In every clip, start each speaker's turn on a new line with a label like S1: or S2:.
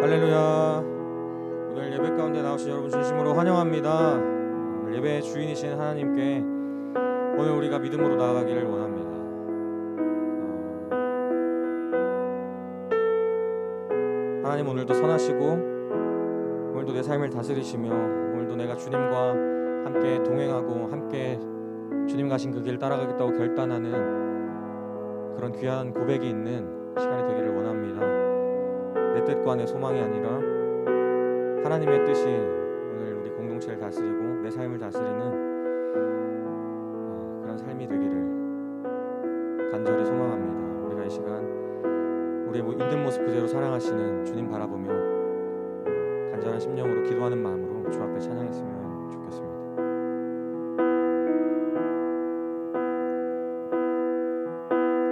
S1: 할렐루야. 오늘 예배 가운데 나오신 여러분 진심으로 환영합니다. 오늘 예배의 주인이신 하나님께 오늘 우리가 믿음으로 나아가기를 원합니다. 하나님 오늘도 선하시고 오늘도 내 삶을 다스리시며 오늘도 내가 주님과 함께 동행하고 함께 주님 가신 그 길 따라가겠다고 결단하는 그런 귀한 고백이 있는 시간이 되기를 원합니다. 내 뜻과 내 소망이 아니라 하나님의 뜻이 오늘 우리 공동체를 다스리고 내 삶을 다스리는 그런 삶이 되기를 간절히 소망합니다. 우리가 이 시간 우리의 있는 모습 그대로 사랑하시는 주님 바라보며 간절한 심령으로 기도하는 마음으로 주 앞에 찬양했으면 좋겠습니다.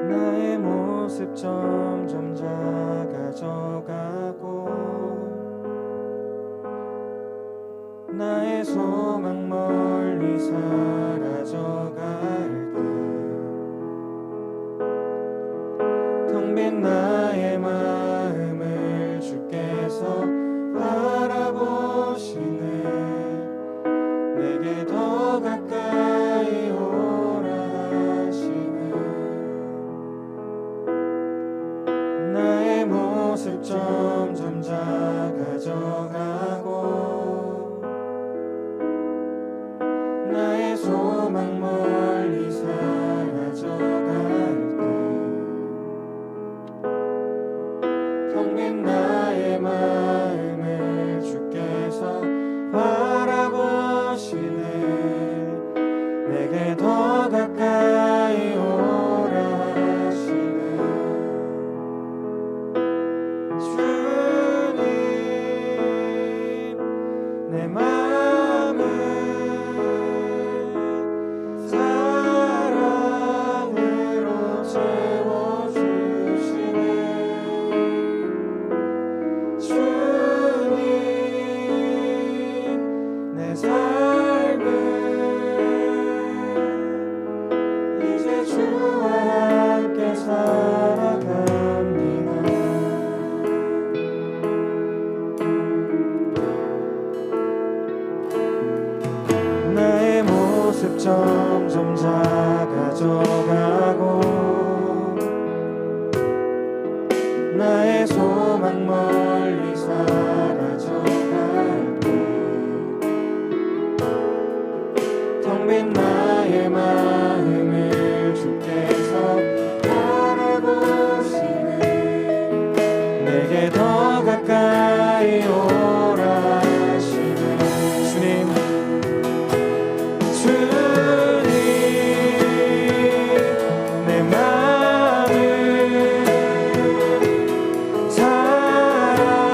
S1: 나의 모습 점점 작아져가고 나의 소망 멀리 사라져갈 때 텅 빈 나의 마음을 주께서 바라보시네. 내게 더 가까이 오라 하시네. 나의 모습 점점 작아져가고 나의 소망 멀리 사라져갈 때 텅 빈 나의 마음을 주께서 바라보시네. 내게 더 가까이 오라 하시네. 주님 내 마음을 사랑으로 채워주시네. 주님 내 삶을 이제 주와 함께 살아갑니다. 나의 모습 점점 작아져가고 나의 소망 멀리 사라져갈 때 텅 빈 나의 마음을 주께서 바라보시네. 내게 더 가까이 오라 하시네. 주님 내 마음을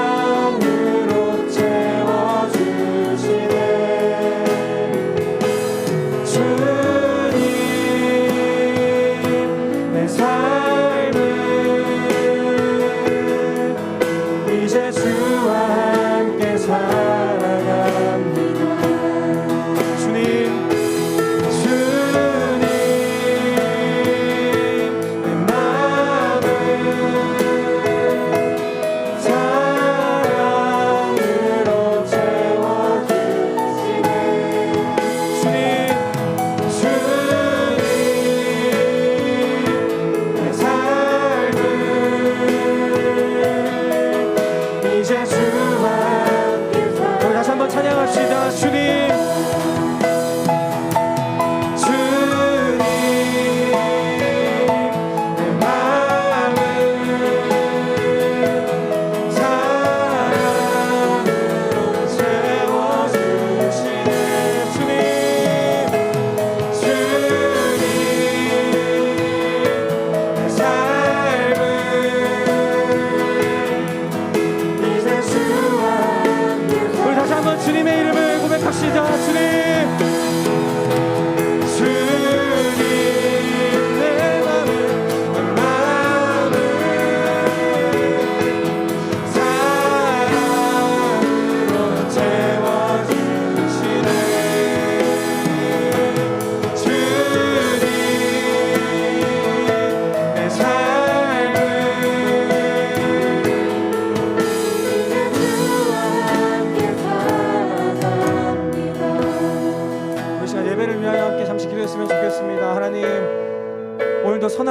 S1: 사랑으로 채워주시네. 주님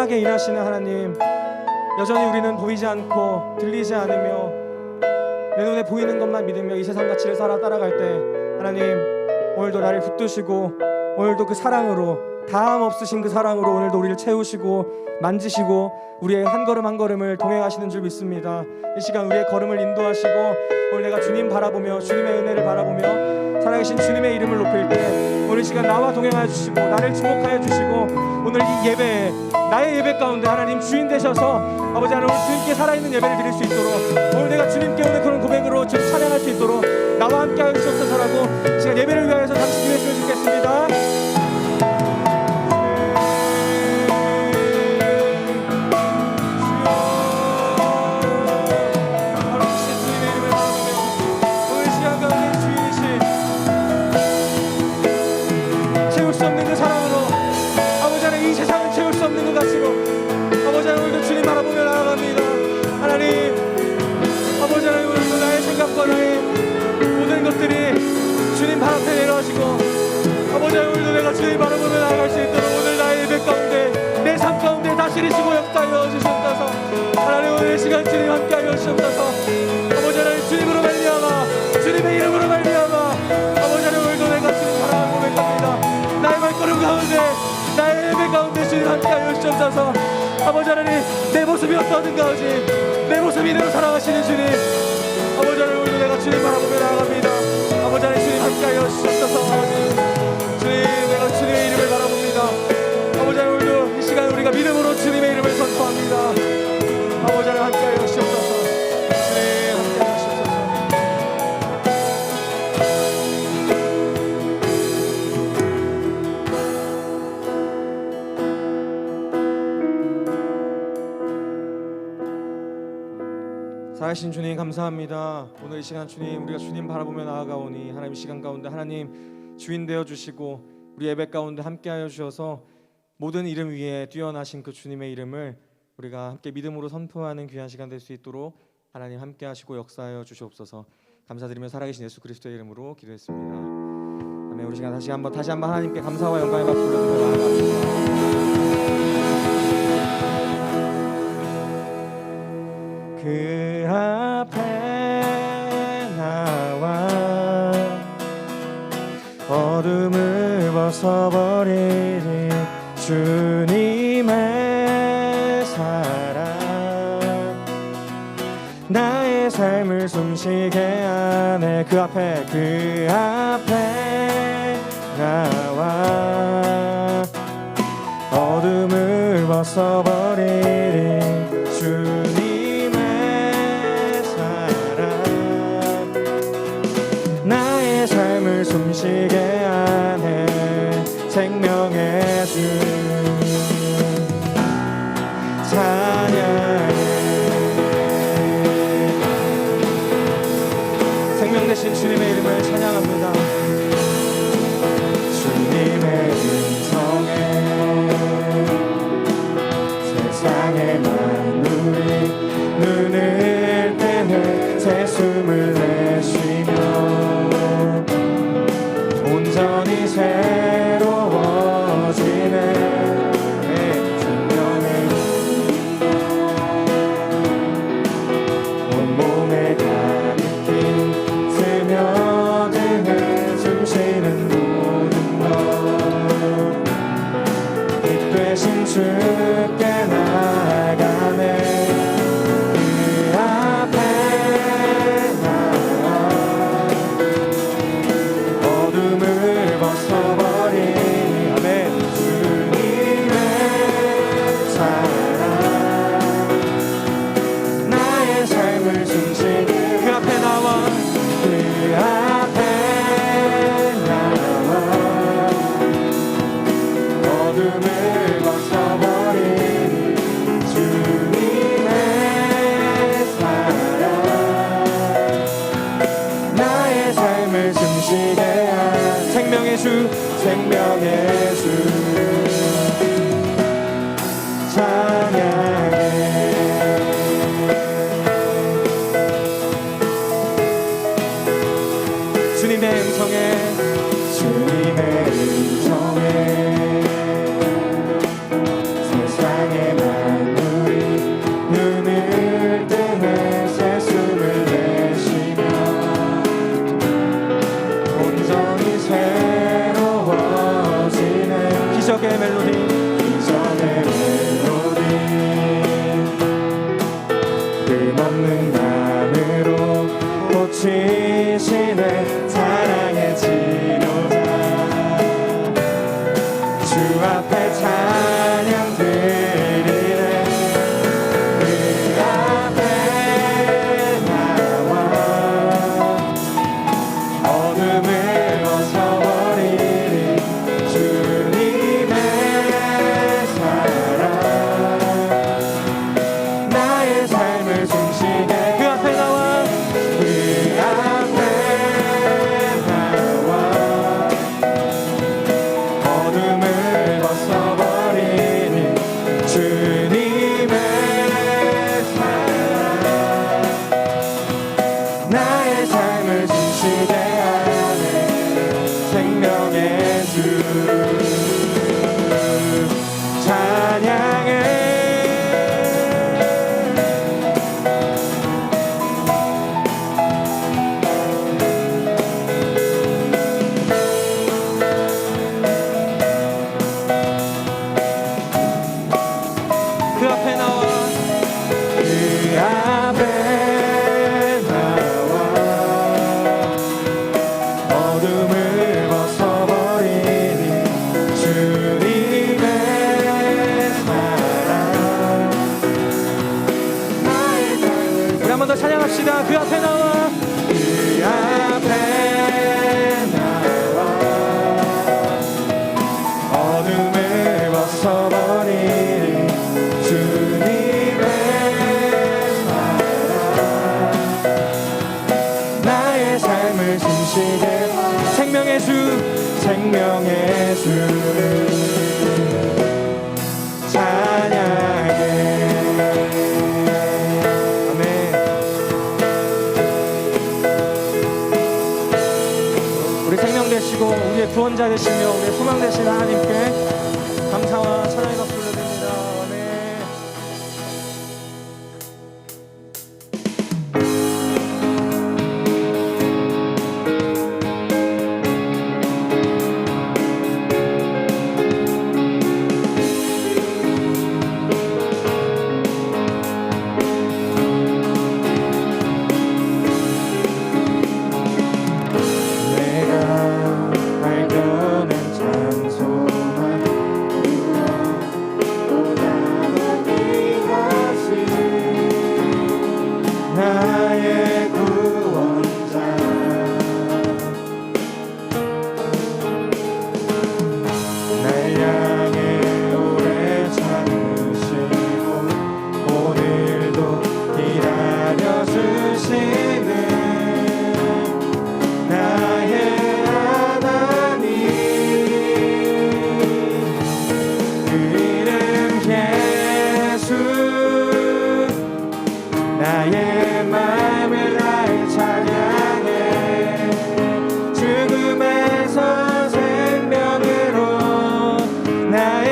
S1: 선하게 일하시는 하나님, 여전히 우리는 보이지 않고 들리지 않으며 내 눈에 보이는 것만 믿으며 이 세상 가치를 따라갈 때 하나님, 오늘도 나를 붙드시고 오늘도 그 사랑으로, 다함 없으신 그 사랑으로 오늘도 우리를 채우시고 만지시고 우리의 한 걸음 한 걸음을 동행하시는 줄 믿습니다. 이 시간 우리의 걸음을 인도하시고 오늘 내가 주님 바라보며 주님의 은혜를 바라보며 살아계신 주님의 이름을 높일 때 오늘 시간 나와 동행하여 주시고 나를 지목하여 주시고 오늘 이 예배에, 나의 예배 가운데 하나님 주인 되셔서 아버지 하나님, 오늘 주님께 살아있는 예배를 드릴 수 있도록, 오늘 내가 주님께 오늘 그런 고백으로 주님 찬양할 수 있도록 나와 함께 하여 주옵소서라고 시간 예배를 위하여서 잠시 기도했으면 좋겠습니다. 나의 모든 것들이 주님 발 앞에 내려가시고 아버지 오늘도 내가 주님 바라보며 나아갈 수 있도록 오늘 나의 예배 가운데 내 삶 가운데 다스리시고 역사하여 주시옵소서. 하나님 오늘 이 시간 주님 함께하여 주시옵소서. 아버지 하나님 주님으로 말미암아 주님의 이름으로 말미암아 아버지 하나님 오늘도 내가 주님 사랑하고 고백합니다. 나의 발걸음 가운데 나의 예배 가운데 주님 함께하여 주시옵소서. 아버지 하나님 내 모습이 어떠든가 하지 내 모습 이대로 사랑하시는 주님 아버지 하나님 오늘도 내가 주님 바라보며 나아갑니다. 아버지 하나님 주님 함께하여 주옵소서. 주님 내가 주님의 이름을 바라봅니다. 아버지 하나님 오늘도 이 시간 우리가 믿음으로 주님의 이름을 선포합니다. 아버지 하나님 함께하여 주옵소서. 주님 함께하여 주옵소서. 살아계신 주님 감사합니다. 오늘 이 시간 주님 우리가 주님 바라보며 나아가오니 하나님 시간 가운데 하나님 주인 되어 주시고 우리 예배 가운데 함께하여 주셔서 모든 이름 위에 뛰어나신 그 주님의 이름을 우리가 함께 믿음으로 선포하는 귀한 시간 될 수 있도록 하나님 함께하시고 역사하여 주시옵소서. 감사드리며 살아계신 예수 그리스도의 이름으로 기도했습니다. 아멘. 우리 시간 다시 한번 하나님께 감사와 영광의 박수 올려드리며 나아갑니다. 그 앞에 나와 어둠을 벗어버리니 주님의 사랑 나의 삶을 숨쉬게 하네. 그 앞에 나와 어둠을 벗어버리니 주님의 사랑 나의 삶을 숨쉬게 하네. 생명의 주 찬양해. 생명 되신 주님의 이름을 찬양합니다. 주님의 음성에 세상의 만물이 눈을 뜨는 새 숨을 내쉬며 온전히 새로워지네. 생명의 온몸에 가득히 스며드는 숨쉬는 모든 것 빛 되신 주께 나아가네. 생명의 주 찬양해. 주님의 음성에 세상의
S2: 없는 마음으로 고치시네 사랑의 치료자 주 앞에 찬양 드리네 그 앞에 나와 어둠을 벗어버리니 주님의 사랑 나의 삶을 숨쉬게
S1: 그 앞에 나와
S2: 그 앞에 나와 어둠을 벗어버리니 주님의 사랑 나의 삶을 숨쉬게 하네 생명의 주 찬양해
S1: 그 앞에 나와
S2: 그 앞에 나와 어둠을 벗어버리니 주님의 사랑 나의 삶을
S1: 우리 한 번 더 찬양합시다. 그 앞에 나와
S2: 그 앞에 나와 어둠을 벗어버리니 주님의 사랑 나의 삶을 숨쉬게
S1: 생명의 주
S2: 생명의 주 찬양해 아멘
S1: 우리 생명 되시고 우리의 구원자 되시며 우리의 소망 되신 하나님께 감사와 찬양의 박수 올려드립니다. 아멘.
S2: 내가 발견한 참 소망 보다 귀하신 나의 구원자 날 향해 오래 참으시고 오늘도 기다려주시는 나의 하나님 그 이름 예수 나의 마음을 다해 찬양해 죽음에서 생명으로 나의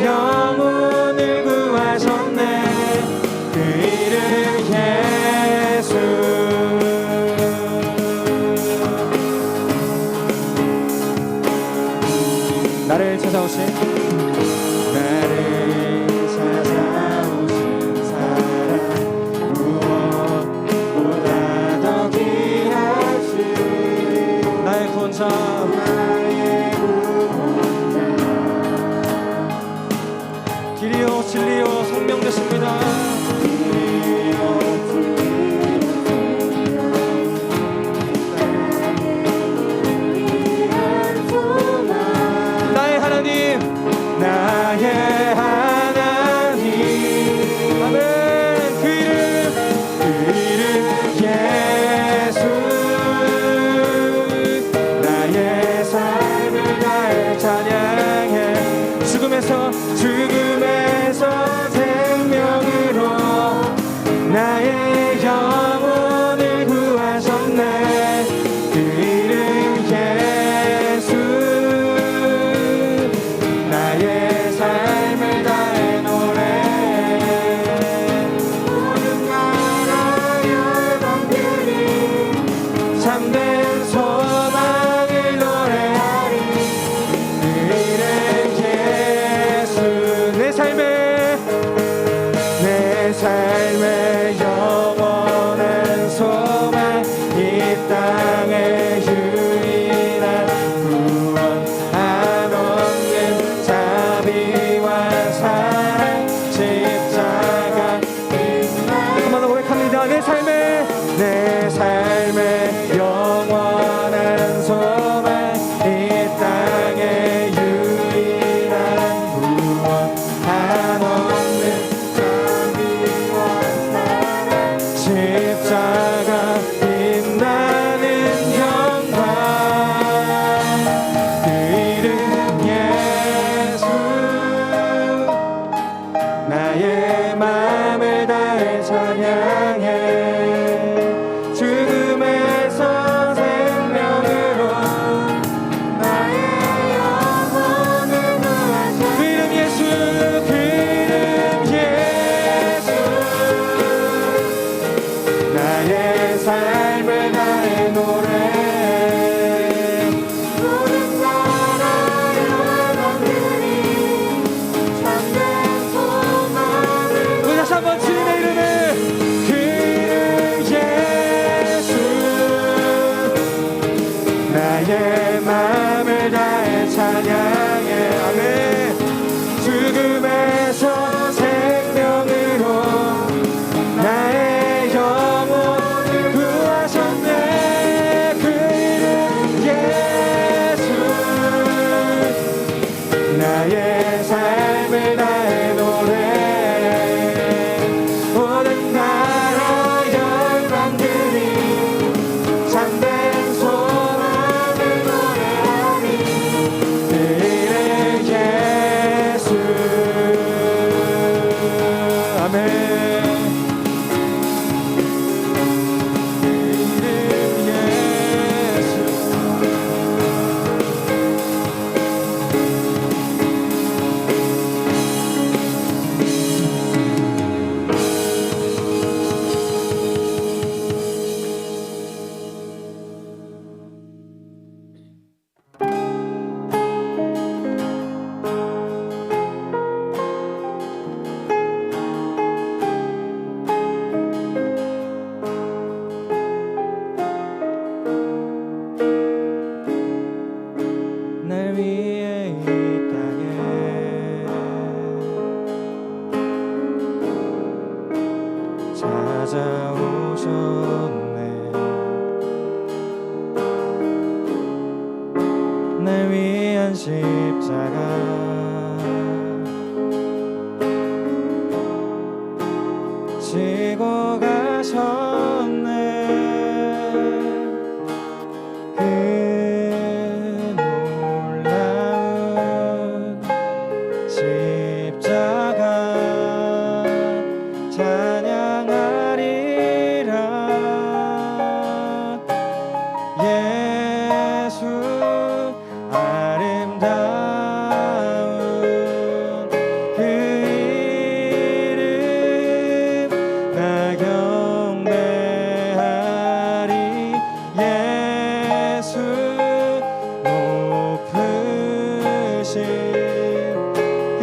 S2: 영혼을 구하셨네 그 이름 예수 나를 찾아오신 사랑 무엇보다 더 귀하신
S1: 나의 구원자
S2: 나의 구원자
S1: 길이요 진리요 생명 되십니다. 나의 하나님
S2: 나의 하나님
S1: 아멘. 그 이름
S2: 예수 나의 삶을 다해 찬양해 죽음에서 생명으로 나의 영혼을 구하셨네 그 이름 예수 나의 삶을 다해 노래해 모든 나라 열방들이 참된 소망을 노래하리 그 이름 예수 내 삶의 영원 찬양해 죽음에서 생명으로 나의 영혼을 구하셨네 그 이름 예수 그 이름 예수 나의 삶을 다해 노래 모든 나라의 영광들이 참된 소망을 우리 다시 한번 주님의 이름을 그 이름 예수 나의 마음을 다해 찬양해 아멘 죽음에서 생명으로 나의 영혼을 구하셨네 그 이름 예수 나의 삶을 다해 노래 모든 나라 열방들이 참된 소망을 노래하니 그 이름 예수 아멘 그 이름 예수 날 위해 이 땅에 찾아오셨네 날 위한 십자가 지고 가셨네 그 놀라운 십자가 찬양하리라 예수 아름다운 그 이름 나 경배하리 예수 높으신 그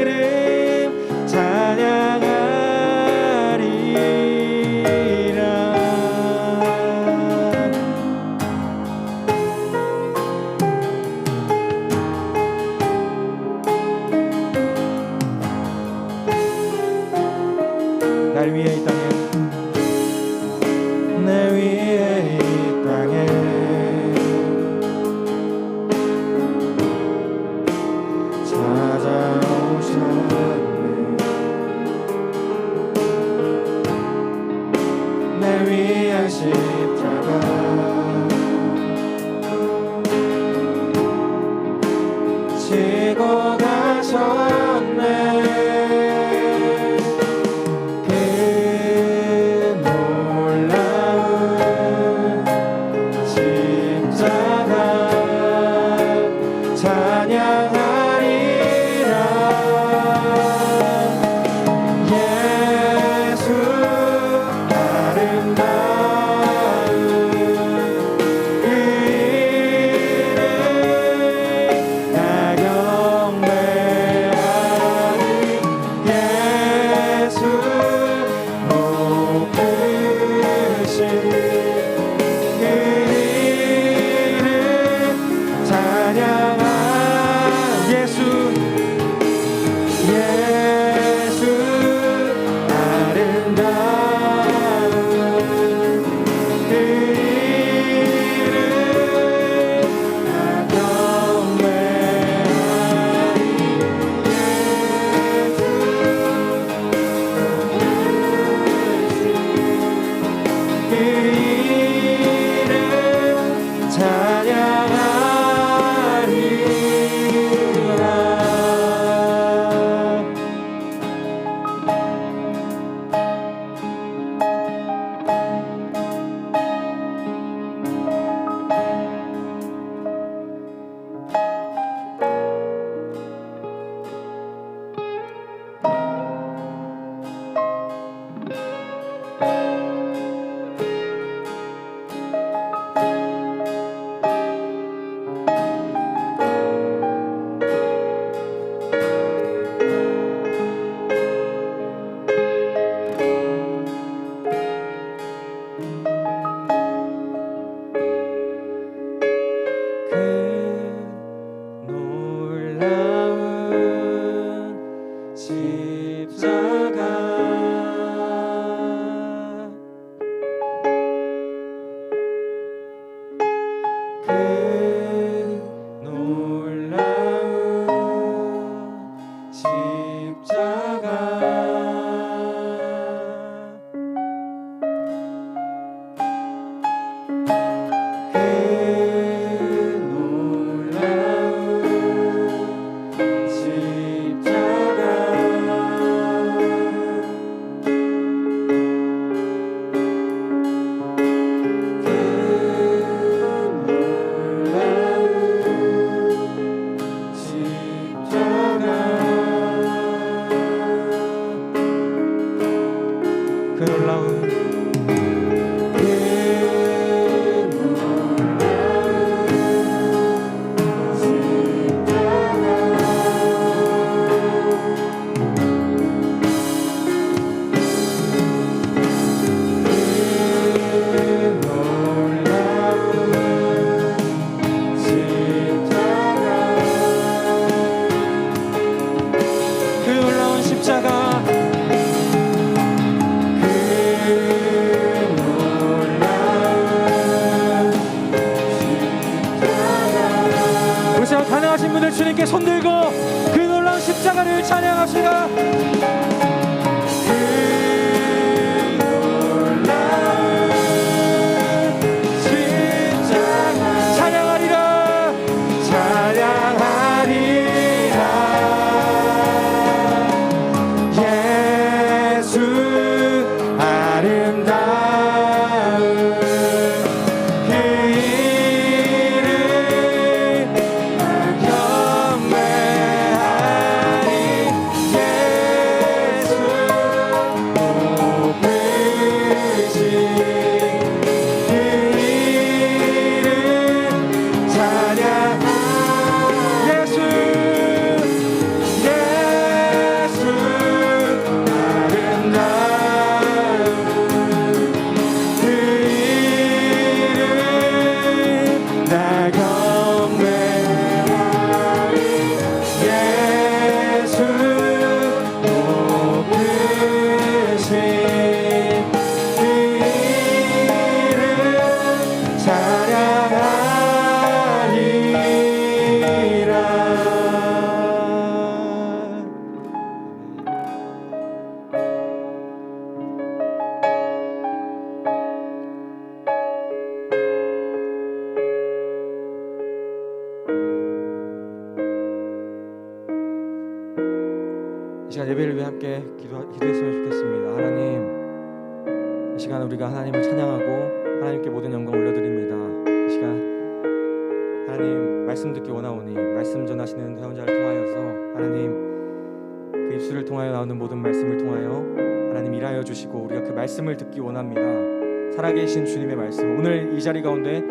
S2: 이름 찬양하리라 날 위해 이 땅에 날 위해 이 땅에 찾아오셨네 날 위한 십자가 지고 가셨네 그 놀라운 십자가 찬양하리라 예수 아름다운
S1: 놀라운 십자가 우리 시간 가능하신 분들 주님께 손들고 그 놀라운 십자가를 찬양합시다. 이 시간 예배를 위해 함께 기도했으면 좋겠습니다. 하나님, 이 시간 우리가 하나님을 찬양하고 하나님께 모든 영광 올려드립니다. 이 시간 하나님 말씀 듣기 원하오니 말씀 전하시는 사용자를 통하여서 하나님 그 입술을 통하여 나오는 모든 말씀을 통하여 하나님 일하여 주시고 우리가 그 말씀을 듣기 원합니다. 살아계신 주님의 말씀, 오늘 이 자리 가운데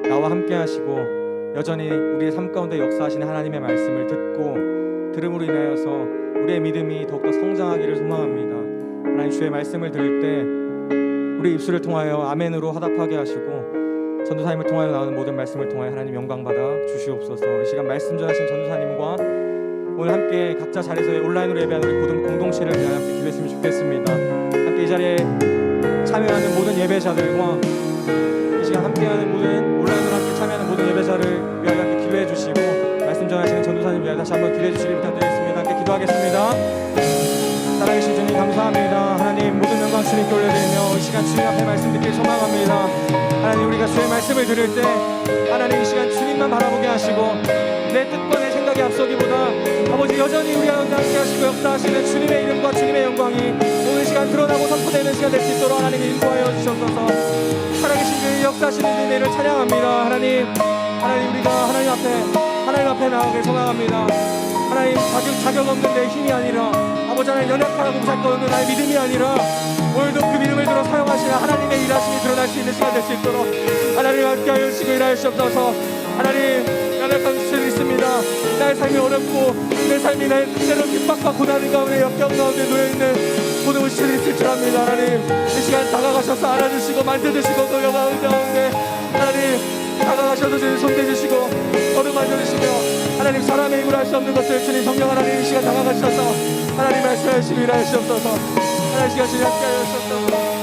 S1: 나와 함께 하시고 여전히 우리의 삶 가운데 역사하시는 하나님의 말씀을 듣고 들음으로 인하여서 우리의 믿음이 더욱더 성장하기를 소망합니다. 하나님, 주의 말씀을 들을 때 우리 입술을 통하여 아멘으로 화답하게 하시고 전도사님을 통하여 나오는 모든 말씀을 통하여 하나님 영광받아 주시옵소서. 이 시간 말씀 전하신 전도사님과 오늘 함께 각자 자리에서 온라인으로 예배하는 우리 모든 공동체를 위하여 함께 기도했으면 좋겠습니다. 함께 이 자리에 참여하는 모든 예배자들과 이 시간 함께하는 모든 온라인으로 함께 참여하는 모든 예배자를 위하여 함께 기도해 주시고 말씀 전하시는 전도사님 위하여 다시 한번 기도해 주시길 부탁드리겠습니다. 함께 기도하겠습니다. 살아계신 주님 감사합니다. 하나님, 모든 영광 주님께 올려드리며 이 시간 주님 앞에 말씀 듣길 소망합니다. 하나님, 우리가 주의 말씀을 들을 때 하나님 이 시간 주님만 바라보게 하시고 내 뜻과 내 생각이 앞서기보다 아버지 여전히 우리 가운데 함께 하시고 역사하시는 주님의 이름과 주님의 영광이 오늘 시간 드러나고 선포되는 시간 될 수 있도록 하나님 인도하여 주셔서 살아계신 주의 역사하시는 은혜를 찬양합니다. 하나님 우리가 하나님 앞에 나가길 소망합니다. 하나님, 자격 없는 내 힘이 아니라 아버지 하나님 연약하고 무섭고 없는 나의 믿음이 아니라 오늘도 그 믿음을 들어 사용하시는 하나님의 일하심이 드러날 수 있는 시간 될 수 있도록 하나님 함께하여 주시고 일하여 주옵소서. 하나님, 연약한 수치를 있습니다. 나의 삶이 어렵고 내 삶이 나의 때로 핍박과 고난의 가운데 역경 가운데 놓여있는 모든 수치를 있을 줄 압니다. 하나님, 이 시간 다가가셔서 안아주시고 만져주시고 그 영광 가운데 하나님 다가가셔서 주님 손대주시고 어루만져주시며 하나님 사람의 힘으로 할 수 없는 것들 주님 성령 하나님 이 시간 다가가셔서 하나님 말씀하시고 일하여 주옵소서. 하나님 이 시간 주님 함께하여 주옵소서.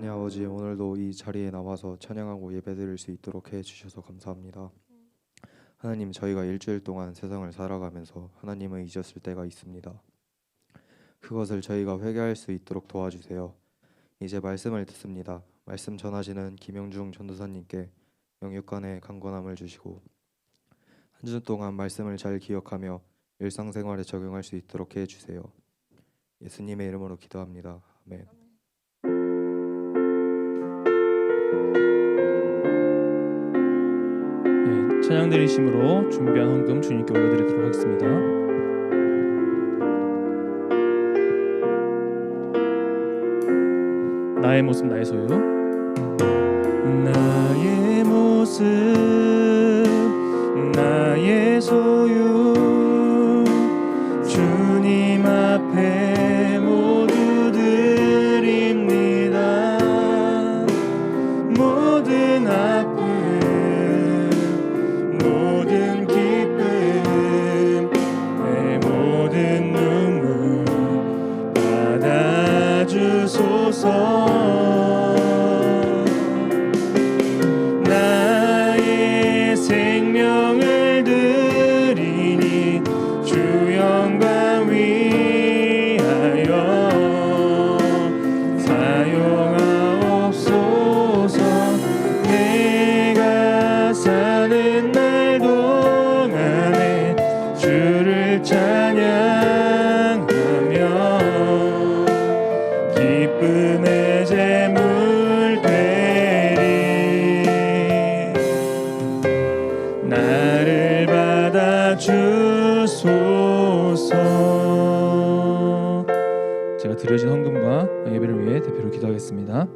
S2: 하나님 아버지, 오늘도 이 자리에 나와서 찬양하고 예배드릴 수 있도록 해주셔서 감사합니다. 하나님, 저희가 일주일 동안 세상을 살아가면서 하나님을 잊었을 때가 있습니다. 그것을 저희가 회개할 수 있도록 도와주세요. 이제 말씀을 듣습니다. 말씀 전하시는 김영중 전도사님께 영육간의 강건함을 주시고 한 주 동안 말씀을 잘 기억하며 일상생활에 적용할 수 있도록 해주세요. 예수님의 이름으로 기도합니다. 아멘.
S3: 네, 찬양 드리심으로 준비한 헌금 주님께 올려드리도록 하겠습니다. 나의 모습 나의 소유. 나의 모습 나의 소유, 주님 앞에 모두 드립니다. 모든 아픔 모든 기쁨 내 모든 눈물 받아주소서. 나의 생명을 드리니 주 영광 위하여 사용하옵소서. 내가 사는 날 동안에 주를 찬양하며 기쁨의 제물 되리. 나를 받아주소서. 제가 드려진 헌금과 예배를 위해 대표로 기도하겠습니다.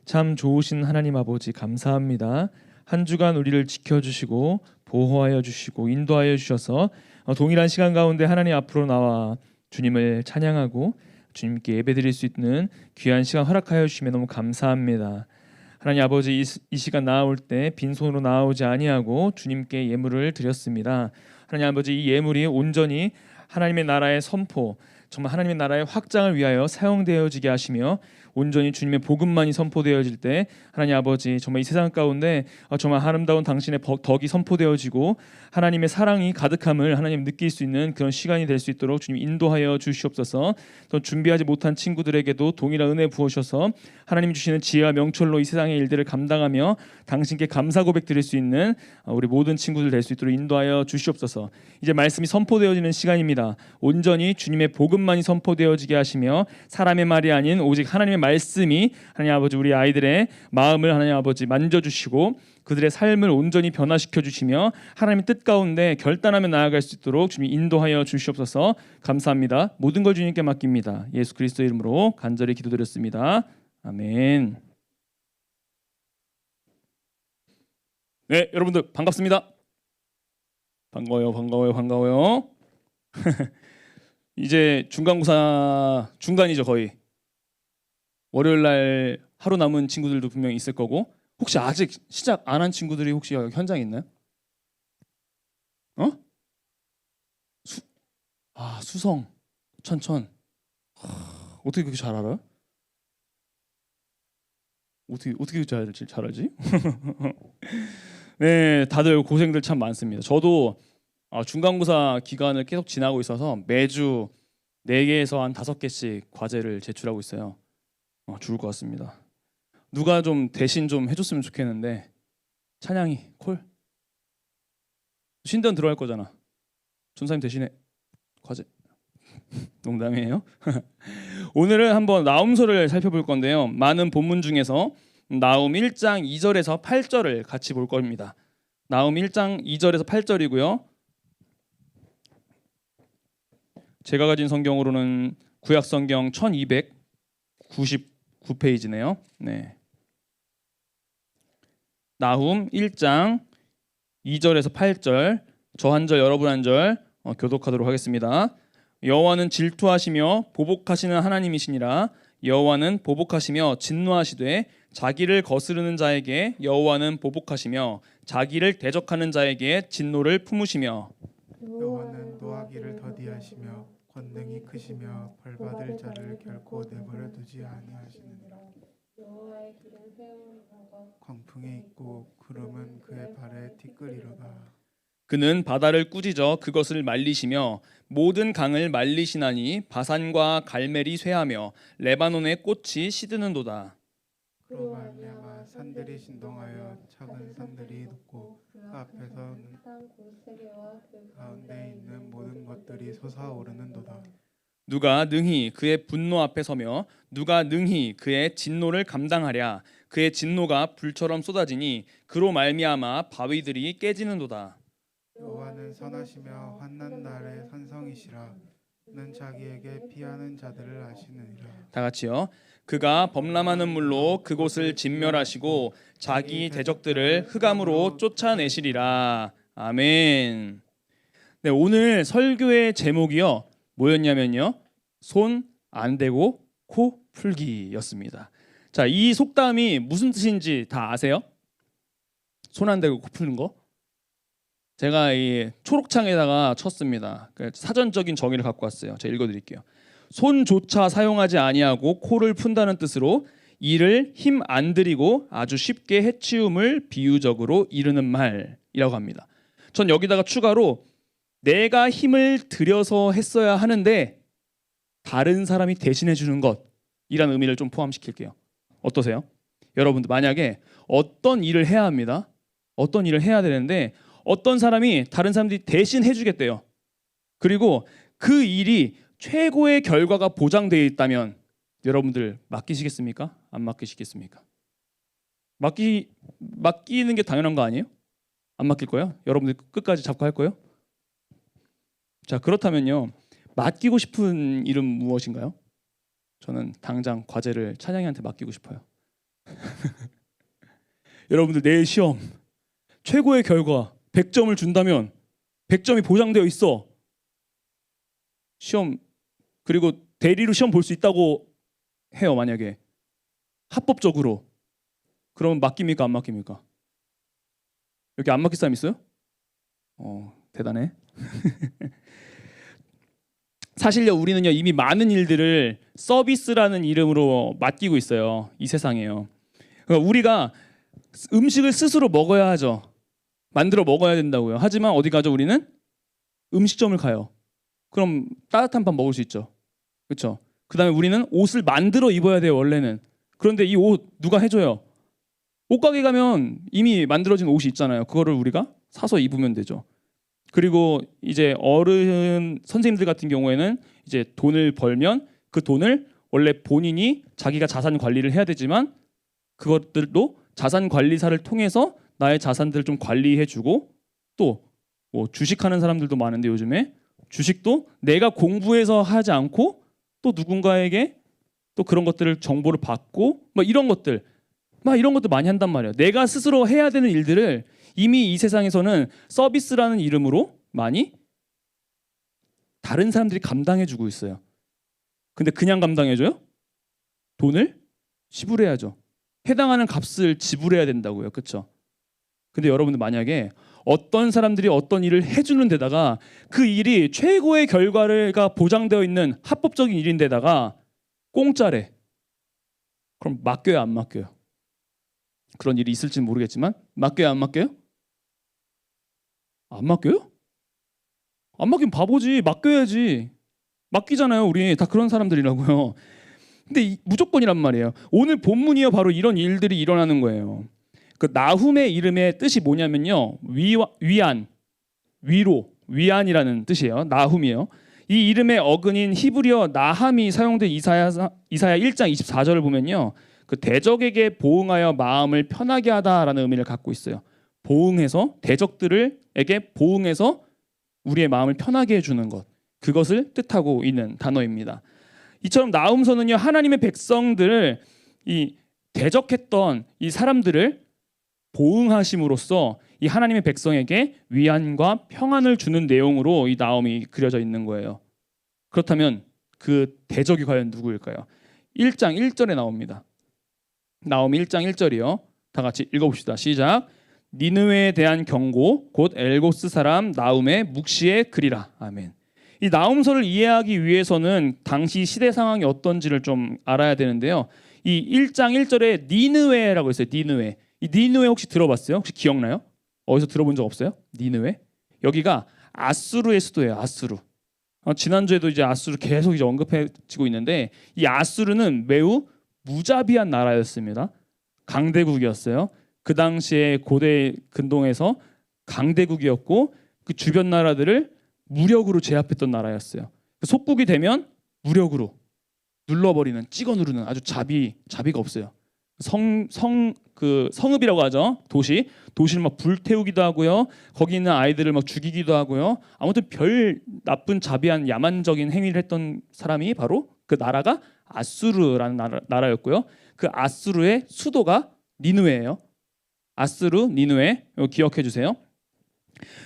S3: 참 좋으신 하나님 아버지, 감사합니다. 한 주간 우리를 지켜주시고 보호하여 주시고 인도하여 주셔서 동일한 시간 가운데 하나님 앞으로 나와 주님을 찬양하고 주님께 예배드릴 수 있는 귀한 시간 허락하여 주시면 너무 감사합니다. 하나님 아버지, 이 시간 나아올 때 빈손으로 나아오지 아니하고 주님께 예물을 드렸습니다. 하나님 아버지, 이 예물이 온전히 하나님의 나라의 선포, 정말 하나님의 나라의 확장을 위하여 사용되어지게 하시며 온전히 주님의 복음만이 선포되어질 때 하나님 아버지, 정말 이 세상 가운데 정말 아름다운 당신의 덕이 선포되어지고 하나님의 사랑이 가득함을 하나님 느낄 수 있는 그런 시간이 될 수 있도록 주님 인도하여 주시옵소서. 또 준비하지 못한 친구들에게도 동일한 은혜 부으셔서 하나님 주시는 지혜와 명철로 이 세상의 일들을 감당하며 당신께 감사 고백 드릴 수 있는 우리 모든 친구들 될 수 있도록 인도하여 주시옵소서. 이제 말씀이 선포되어지는 시간입니다. 온전히 주님의 복음만이 선포되어지게 하시며 사람의 말이 아닌 오직 하나님의 말씀이 하나님 아버지 우리 아이들의 마음을 하나님 아버지 만져주시고 그들의 삶을 온전히 변화시켜 주시며 하나님의 뜻 가운데 결단하며 나아갈 수 있도록 주님 인도하여 주시옵소서. 감사합니다. 모든 걸 주님께 맡깁니다. 예수 그리스도 이름으로 간절히 기도드렸습니다. 아멘. 네, 여러분들 반갑습니다. 반가워요. 이제 중간고사 중간이죠, 거의. 월요일 날 하루 남은 친구들도 분명히 있을 거고, 혹시 아직 시작 안 한 친구들이 혹시 현장에 있나요? 수성, 천천. 어떻게 그렇게 잘 알아요? 어떻게 잘 알지? 네, 다들 고생들 참 많습니다. 저도 중간고사 기간을 계속 지나고 있어서 매주 4개에서 한 5개씩 과제를 제출하고 있어요. 죽을 것 같습니다. 누가 좀 대신 좀 해줬으면 좋겠는데. 찬양이 콜? 신대원 들어갈 거잖아. 전사님 대신에 과제. 농담이에요. 오늘은 한번 나훔서를 살펴볼 건데요. 많은 본문 중에서 나훔 1장 2절에서 8절을 같이 볼 겁니다. 나훔 1장 2절에서 8절이고요. 제가 가진 성경으로는 구약 성경 1299페이지네요. 네. 나훔 1장 2절에서 8절, 저 한 절 여러분 한 절 교독하도록 하겠습니다. 여호와는 질투하시며 보복하시는 하나님이시니라. 여호와는 보복하시며 진노하시되 자기를 거스르는 자에게 여호와는 보복하시며 자기를 대적하는 자에게 진노를 품으시며
S4: 여호와는 노하기를 더디하시며 권능이 크시며 벌받을 자를 결코 내버려 두지 아니하시느니라.
S5: 여호와의 길은 회오리는 것
S4: 광풍이 있고 구름은 그의 발에 티끌이로다.
S6: 그는 바다를 꾸짖어 그것을 말리시며 모든 강을 말리시나니 바산과 갈멜이 쇠하며 레바논의 꽃이 시드는도다.
S4: 그로 말미암아 산들이 신동하여 작은 산들이 높고 그 앞에서는
S5: 땅 골짜기와 그
S4: 가운데 있는 모든 것들이 솟아오르는도다.
S6: 누가 능히 그의 분노 앞에 서며 누가 능히 그의 진노를 감당하랴. 그의 진노가 불처럼 쏟아지니 그로 말미암아 바위들이 깨지는도다.
S4: 여호와는 선하시며 환난 날의 산성이시라. 는 자기에게 피하는 자들을 아시느니라.
S6: 다 같이요. 그가 범람하는 물로 그곳을 진멸하시고 자기 대적들을 흑암으로 쫓아내시리라. 아멘. 네, 오늘 설교의 제목이요. 뭐였냐면요. 손 안 대고 코 풀기였습니다. 자, 이 속담이 무슨 뜻인지 다 아세요? 손 안 대고 코 푸는 거? 제가 이 초록창에다가 쳤습니다. 사전적인 정의를 갖고 왔어요. 제가 읽어드릴게요. 손조차 사용하지 아니하고 코를 푼다는 뜻으로 이를 힘 안 들이고 아주 쉽게 해치움을 비유적으로 이르는 말이라고 합니다. 전 여기다가 추가로 내가 힘을 들여서 했어야 하는데 다른 사람이 대신해 주는 것이라는 의미를 좀 포함시킬게요. 어떠세요? 여러분들 만약에 어떤 일을 해야 합니다. 어떤 일을 해야 되는데 어떤 사람이 다른 사람들이 대신 해주겠대요. 그리고 그 일이 최고의 결과가 보장되어 있다면 여러분들 맡기시겠습니까? 안 맡기시겠습니까? 맡기는 게 당연한 거 아니에요? 안 맡길 거예요? 여러분들 끝까지 잡고 할 거예요? 자, 그렇다면요. 맡기고 싶은 일은 무엇인가요? 저는 당장 과제를 찬양이한테 맡기고 싶어요. 여러분들 내일 시험 최고의 결과 100점을 준다면 100점이 보장되어 있어. 시험 그리고 대리로 시험 볼 수 있다고 해요. 만약에 합법적으로 그러면 맡깁니까 안 맡깁니까? 여기 안 맡길 사람 있어요? 대단해. 사실요 우리는요 이미 많은 일들을 서비스라는 이름으로 맡기고 있어요. 이 세상에요. 그러니까 우리가 음식을 스스로 먹어야 하죠. 만들어 먹어야 된다고요. 하지만 어디 가죠? 우리는 음식점을 가요. 그럼 따뜻한 밥 먹을 수 있죠. 그렇죠? 그다음에 우리는 옷을 만들어 입어야 돼요. 원래는. 그런데 이 옷 누가 해줘요? 옷가게 가면 이미 만들어진 옷이 있잖아요. 그거를 우리가 사서 입으면 되죠. 그리고 이제 어른 선생님들 같은 경우에는 이제 돈을 벌면 그 돈을 원래 본인이 자기가 자산 관리를 해야 되지만 그것들도 자산 관리사를 통해서 나의 자산들을 좀 관리해주고 또 뭐 주식하는 사람들도 많은데 요즘에 주식도 내가 공부해서 하지 않고 또 누군가에게 또 그런 것들을 정보를 받고 막 이런 것들 많이 한단 말이에요. 내가 스스로 해야 되는 일들을 이미 이 세상에서는 서비스라는 이름으로 많이 다른 사람들이 감당해주고 있어요. 근데 그냥 감당해줘요? 돈을 지불해야죠. 해당하는 값을 지불해야 된다고요. 그렇죠? 근데 여러분들 만약에 어떤 사람들이 어떤 일을 해주는 데다가 그 일이 최고의 결과가 보장되어 있는 합법적인 일인데다가 공짜래. 그럼 맡겨요 안 맡겨요? 그런 일이 있을지는 모르겠지만 맡겨요 안 맡겨요? 안 맡겨요? 안 맡기면 바보지. 맡겨야지. 맡기잖아요. 우리 다 그런 사람들이라고요. 근데 무조건이란 말이에요. 오늘 본문이요 바로 이런 일들이 일어나는 거예요. 그 나훔의 이름의 뜻이 뭐냐면요. 위안, 위로, 위안이라는 뜻이에요. 나훔이요. 이 이름의 어근인 히브리어 나함이 사용된 이사야 1장 24절을 보면요. 그 대적에게 보응하여 마음을 편하게 하다라는 의미를 갖고 있어요. 보응해서 대적들에게 보응해서 우리의 마음을 편하게 해주는 것. 그것을 뜻하고 있는 단어입니다. 이처럼 나훔서는요. 하나님의 백성들을 이 대적했던 이 사람들을 보응하심으로써 이 하나님의 백성에게 위안과 평안을 주는 내용으로 이 나훔이 그려져 있는 거예요. 그렇다면 그 대적이 과연 누구일까요? 1장 1절에 나옵니다. 나훔 1장 1절이요. 다 같이 읽어봅시다. 시작. 니느웨에 대한 경고 곧 엘고스 사람 나훔의 묵시의 글이라. 아멘. 이 나훔서를 이해하기 위해서는 당시 시대 상황이 어떤지를 좀 알아야 되는데요. 이 1장 1절에 니느웨라고 있어요. 니느웨. 이 니느웨 혹시 들어봤어요? 혹시 기억나요? 어디서 들어본 적 없어요? 니느웨? 여기가 아수르의 수도예요. 아수르. 지난주에도 이제 아수르 계속 이제 언급해지고 있는데 이 아수르는 매우 무자비한 나라였습니다. 강대국이었어요. 그 당시에 고대 근동에서 강대국이었고 그 주변 나라들을 무력으로 제압했던 나라였어요. 속국이 되면 무력으로 눌러버리는, 찍어 누르는 아주 자비가 없어요. 성읍이라고 하죠. 도시를 막 불태우기도 하고요. 거기 있는 아이들을 막 죽이기도 하고요. 아무튼 별 나쁜 자비한 야만적인 행위를 했던 사람이 바로 그 나라가 아수르라는 나라였고요. 그 아수르의 수도가 니느웨예요. 아수르, 니느웨. 이거 기억해 주세요.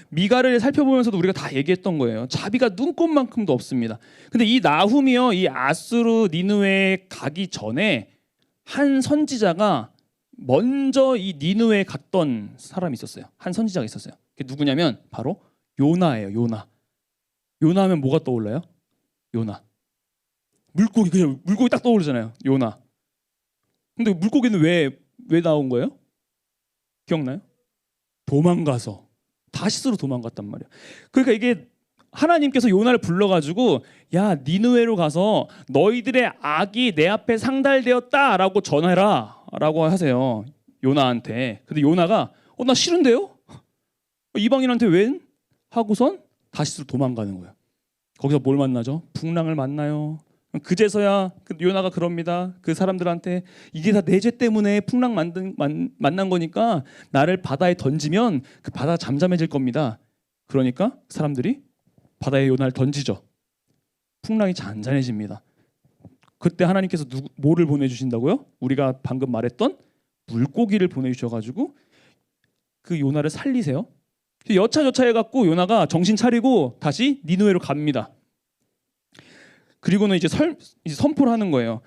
S6: 미가를 살펴보면서도 우리가 다 얘기했던 거예요. 자비가 눈꼽만큼도 없습니다. 근데 이 나훔이요, 이 아수르 니느웨에 가기 전에 한 선지자가 먼저 이 니느웨에 갔던 사람이 있었어요. 한 선지자가 있었어요. 그게 누구냐면 바로 요나예요. 요나 하면 뭐가 떠올라요? 요나. 물고기, 그냥 물고기 딱 떠오르잖아요. 요나. 근데 물고기는 왜 나온 거예요? 기억나요? 도망가서 다시스로 도망갔단 말이에요. 그러니까 이게 하나님께서 요나를 불러가지고 야 니느웨로 가서 너희들의 악이 내 앞에 상달되었다라고 전해라라고 하세요. 요나한테. 근데 요나가 나 싫은데요? 이방인한테 웬? 하고선 다시스로 도망가는 거예요. 거기서 뭘 만나죠? 풍랑을 만나요. 그제서야 요나가 그럽니다. 그 사람들한테 이게 다 내 죄 때문에 풍랑 만난 거니까 나를 바다에 던지면 그 바다가 잠잠해질 겁니다. 그러니까 사람들이 바다에 요나를 던지죠. 풍랑이 잔잔해집니다. 그때 하나님께서 뭐를 보내주신다고요? 우리가 방금 말했던 물고기를 보내주셔가지고 그 요나를 살리세요. 여차저차 해갖고 요나가 정신 차리고 다시 니느웨로 갑니다. 그리고는 이제 선포를 하는 거예요.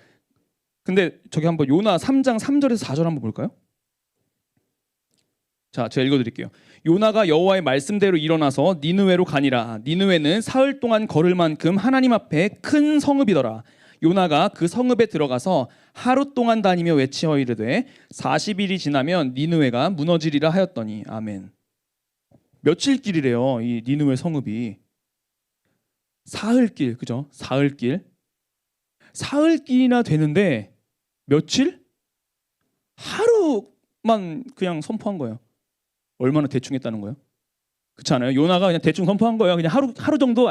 S6: 근데 저기 한번 요나 3장 3절에서 4절 한번 볼까요? 자, 제가 읽어드릴게요. 요나가 여호와의 말씀대로 일어나서 니느웨로 가니라. 니느웨는 사흘 동안 걸을 만큼 하나님 앞에 큰 성읍이더라. 요나가 그 성읍에 들어가서 하루 동안 다니며 외치어 이르되 40일이 지나면 니느웨가 무너지리라 하였더니 아멘. 며칠 길이래요. 이 니느웨 성읍이. 사흘길, 그죠? 사흘길이나 되는데 며칠? 하루만 그냥 선포한 거예요. 얼마나 대충 했다는 거예요? 그렇지 않아요? 요나가 그냥 대충 선포한 거예요. 그냥 하루 정도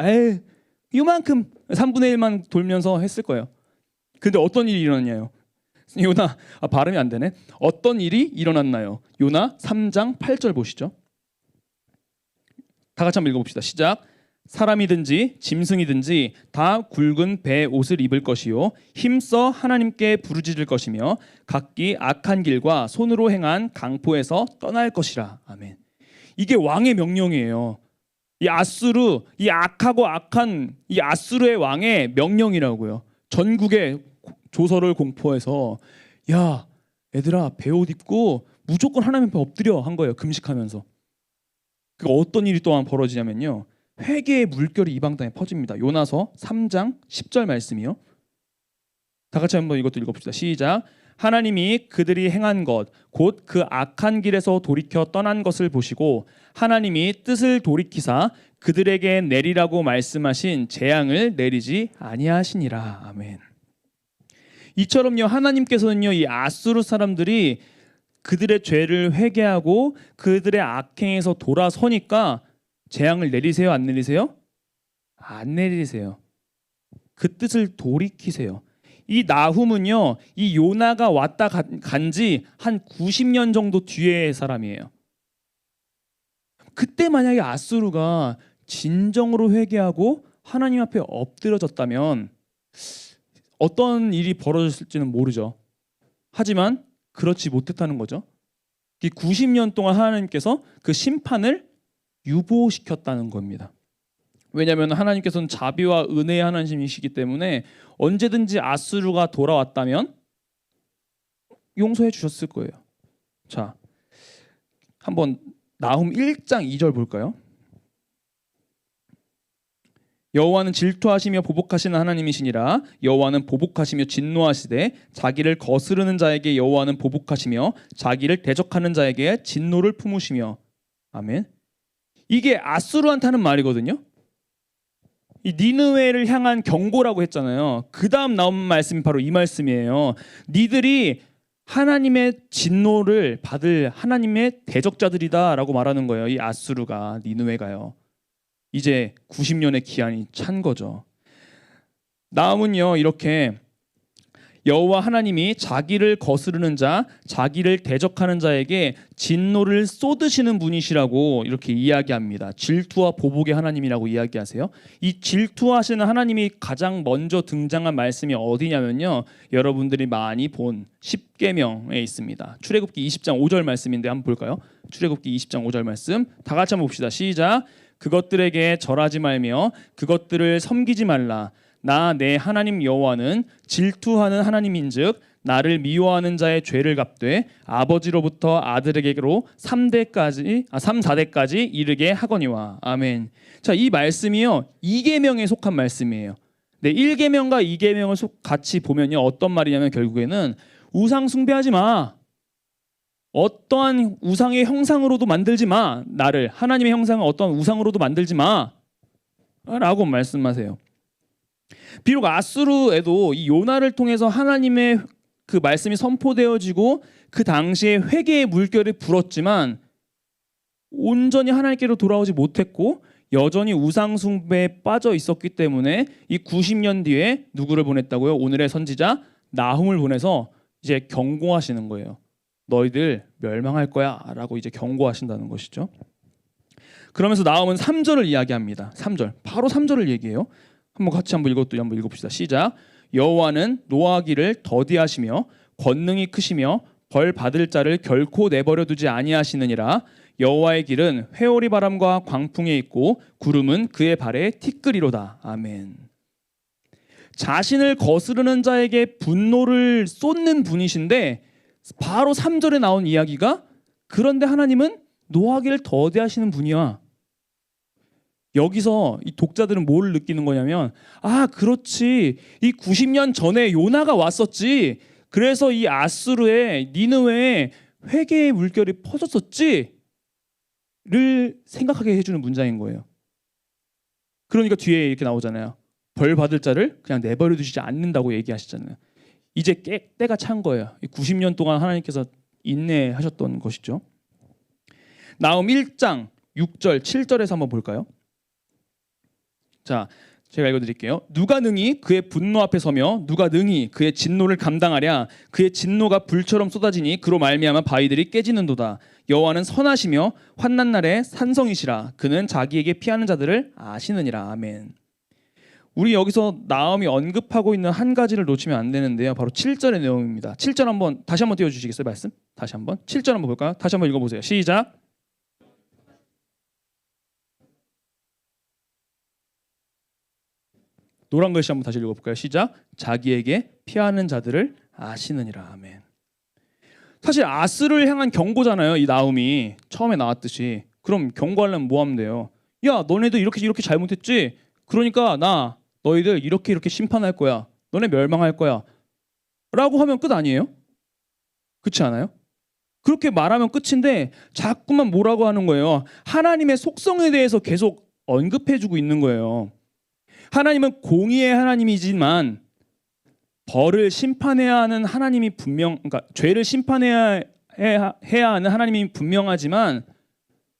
S6: 이만큼 3분의 1만 돌면서 했을 거예요. 근데 어떤 일이 일어났냐요? 요나 발음이 안 되네. 어떤 일이 일어났나요? 요나 3장 8절 보시죠. 다 같이 한번 읽어봅시다. 시작. 사람이든지 짐승이든지 다 굵은 배 옷을 입을 것이요 힘써 하나님께 부르짖을 것이며 각기 악한 길과 손으로 행한 강포에서 떠날 것이라. 아멘. 이게 왕의 명령이에요. 이 아수르, 이 악하고 악한 이 아수르의 왕의 명령이라고요. 전국에 조서를 공포해서 야 얘들아 배 옷 입고 무조건 하나님 앞에 엎드려 한 거예요. 금식하면서. 그 어떤 일이 또한 벌어지냐면요. 회개의 물결이 이방 땅에 퍼집니다. 요나서 3장 10절 말씀이요. 다 같이 한번 이것도 읽어봅시다. 시작. 하나님이 그들이 행한 것 곧 그 악한 길에서 돌이켜 떠난 것을 보시고 하나님이 뜻을 돌이키사 그들에게 내리라고 말씀하신 재앙을 내리지 아니하시니라. 아멘. 이처럼요 하나님께서는요 이 아수르 사람들이 그들의 죄를 회개하고 그들의 악행에서 돌아서니까 재앙을 내리세요? 안 내리세요? 안 내리세요. 그 뜻을 돌이키세요. 이 나훔은요, 이 요나가 왔다 간 지 한 90년 정도 뒤의 사람이에요. 그때 만약에 아수르가 진정으로 회개하고 하나님 앞에 엎드려졌다면 어떤 일이 벌어졌을지는 모르죠. 하지만 그렇지 못했다는 거죠. 이 90년 동안 하나님께서 그 심판을 유보시켰다는 겁니다. 왜냐하면 하나님께서는 자비와 은혜의 하나님이시기 때문에 언제든지 아수르가 돌아왔다면 용서해 주셨을 거예요. 자, 한번 나훔 1장 2절 볼까요? 여호와는 질투하시며 보복하시는 하나님이시니라. 여호와는 보복하시며 진노하시되 자기를 거스르는 자에게 여호와는 보복하시며 자기를 대적하는 자에게 진노를 품으시며. 아멘. 이게 아수르한테 하는 말이거든요. 이 니느웨를 향한 경고라고 했잖아요. 그 다음 나온 말씀이 바로 이 말씀이에요. 니들이 하나님의 진노를 받을 하나님의 대적자들이다라고 말하는 거예요. 이 아수르가, 니느웨가요. 이제 90년의 기한이 찬 거죠. 나음은요 이렇게 여호와 하나님이 자기를 거스르는 자, 자기를 대적하는 자에게 진노를 쏟으시는 분이시라고 이렇게 이야기합니다. 질투와 보복의 하나님이라고 이야기하세요. 이 질투하시는 하나님이 가장 먼저 등장한 말씀이 어디냐면요, 여러분들이 많이 본 십계명에 있습니다. 출애굽기 20장 5절 말씀인데 한번 볼까요? 출애굽기 20장 5절 말씀 다 같이 한번 봅시다. 시작. 그것들에게 절하지 말며 그것들을 섬기지 말라. 나 내 하나님 여호와는 질투하는 하나님인즉 나를 미워하는 자의 죄를 갚되 아버지로부터 아들에게로 4대까지 이르게 하거니와. 아멘. 자, 이 말씀이요 2계명에 속한 말씀이에요. 네, 1계명과 2계명을 같이 보면요 어떤 말이냐면 결국에는 우상 숭배하지 마. 어떠한 우상의 형상으로도 만들지 마. 나를 하나님의 형상을 어떠한 우상으로도 만들지 마. 라고 말씀하세요. 비록 아수르에도 이 요나를 통해서 하나님의 그 말씀이 선포되어지고 그 당시에 회개의 물결이 불었지만 온전히 하나님께로 돌아오지 못했고 여전히 우상 숭배에 빠져 있었기 때문에 이 90년 뒤에 누구를 보냈다고요? 오늘의 선지자 나훔을 보내서 이제 경고하시는 거예요. 너희들 멸망할 거야 라고 이제 경고하신다는 것이죠. 그러면서 나훔은 3절을 이야기합니다. 3절. 바로 3절을 얘기해요. 같이 이것도 한번 읽어봅시다. 시작. 여호와는 노하기를 더디하시며 권능이 크시며 벌 받을 자를 결코 내버려 두지 아니하시느니라. 여호와의 길은 회오리 바람과 광풍에 있고 구름은 그의 발에 티끌이로다. 아멘. 자신을 거스르는 자에게 분노를 쏟는 분이신데 바로 3절에 나온 이야기가 그런데 하나님은 노하기를 더디하시는 분이야. 여기서 이 독자들은 뭘 느끼는 거냐면 아 그렇지 이 90년 전에 요나가 왔었지 그래서 이 아수르의 니느웨에 회개의 물결이 퍼졌었지 를 생각하게 해주는 문장인 거예요. 그러니까 뒤에 이렇게 나오잖아요. 벌 받을 자를 그냥 내버려 두시지 않는다고 얘기하시잖아요. 이제 때가 찬 거예요. 90년 동안 하나님께서 인내하셨던 것이죠. 나훔 1장 6절 7절에서 한번 볼까요? 자, 제가 읽어드릴게요. 누가 능히 그의 분노 앞에 서며 누가 능히 그의 진노를 감당하랴. 그의 진노가 불처럼 쏟아지니 그로 말미암아 바위들이 깨지는도다. 여호와는 선하시며 환난 날에 산성이시라. 그는 자기에게 피하는 자들을 아시느니라. 아멘. 우리 여기서 나훔이 언급하고 있는 한 가지를 놓치면 안 되는데요. 바로 7절의 내용입니다. 7절 다시 한번 띄워주시겠어요? 말씀? 다시 한번 7절 한번 볼까요? 다시 한번 읽어보세요. 시작. 노란 글씨 한번 다시 읽어볼까요? 시작. 자기에게 피하는 자들을 아시느니라. 아멘. 사실 아스를 향한 경고잖아요. 이 나훔이 처음에 나왔듯이. 그럼 경고하려면 뭐 하면 돼요? 야 너네들 이렇게 잘못했지? 그러니까 나 너희들 이렇게 심판할 거야. 너네 멸망할 거야. 라고 하면 끝 아니에요? 그렇지 않아요? 그렇게 말하면 끝인데 자꾸만 뭐라고 하는 거예요? 하나님의 속성에 대해서 계속 언급해주고 있는 거예요. 하나님은 공의의 하나님이지만 벌을 심판해야 하는 하나님이 그러니까 죄를 심판해야 하는 하나님이 분명하지만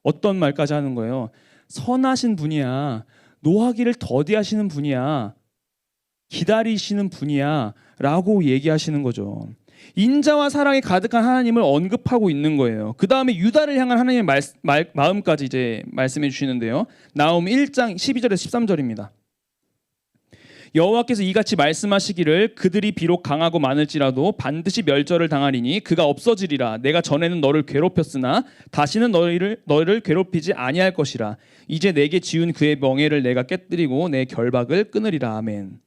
S6: 어떤 말까지 하는 거예요? 선하신 분이야. 노하기를 더디하시는 분이야. 기다리시는 분이야. 라고 얘기하시는 거죠. 인자와 사랑이 가득한 하나님을 언급하고 있는 거예요. 그 다음에 유다를 향한 하나님의 마음까지 이제 말씀해 주시는데요. 나훔 1장 12절에서 13절입니다. 여호와께서 이같이 말씀하시기를 그들이 비록 강하고 많을지라도 반드시 멸절을 당하리니 그가 없어지리라. 내가 전에는 너를 괴롭혔으나 다시는 너를 괴롭히지 아니할 것이라. 이제 내게 지은 그의 멍에를 내가 깨뜨리고 내 결박을 끊으리라. 아멘.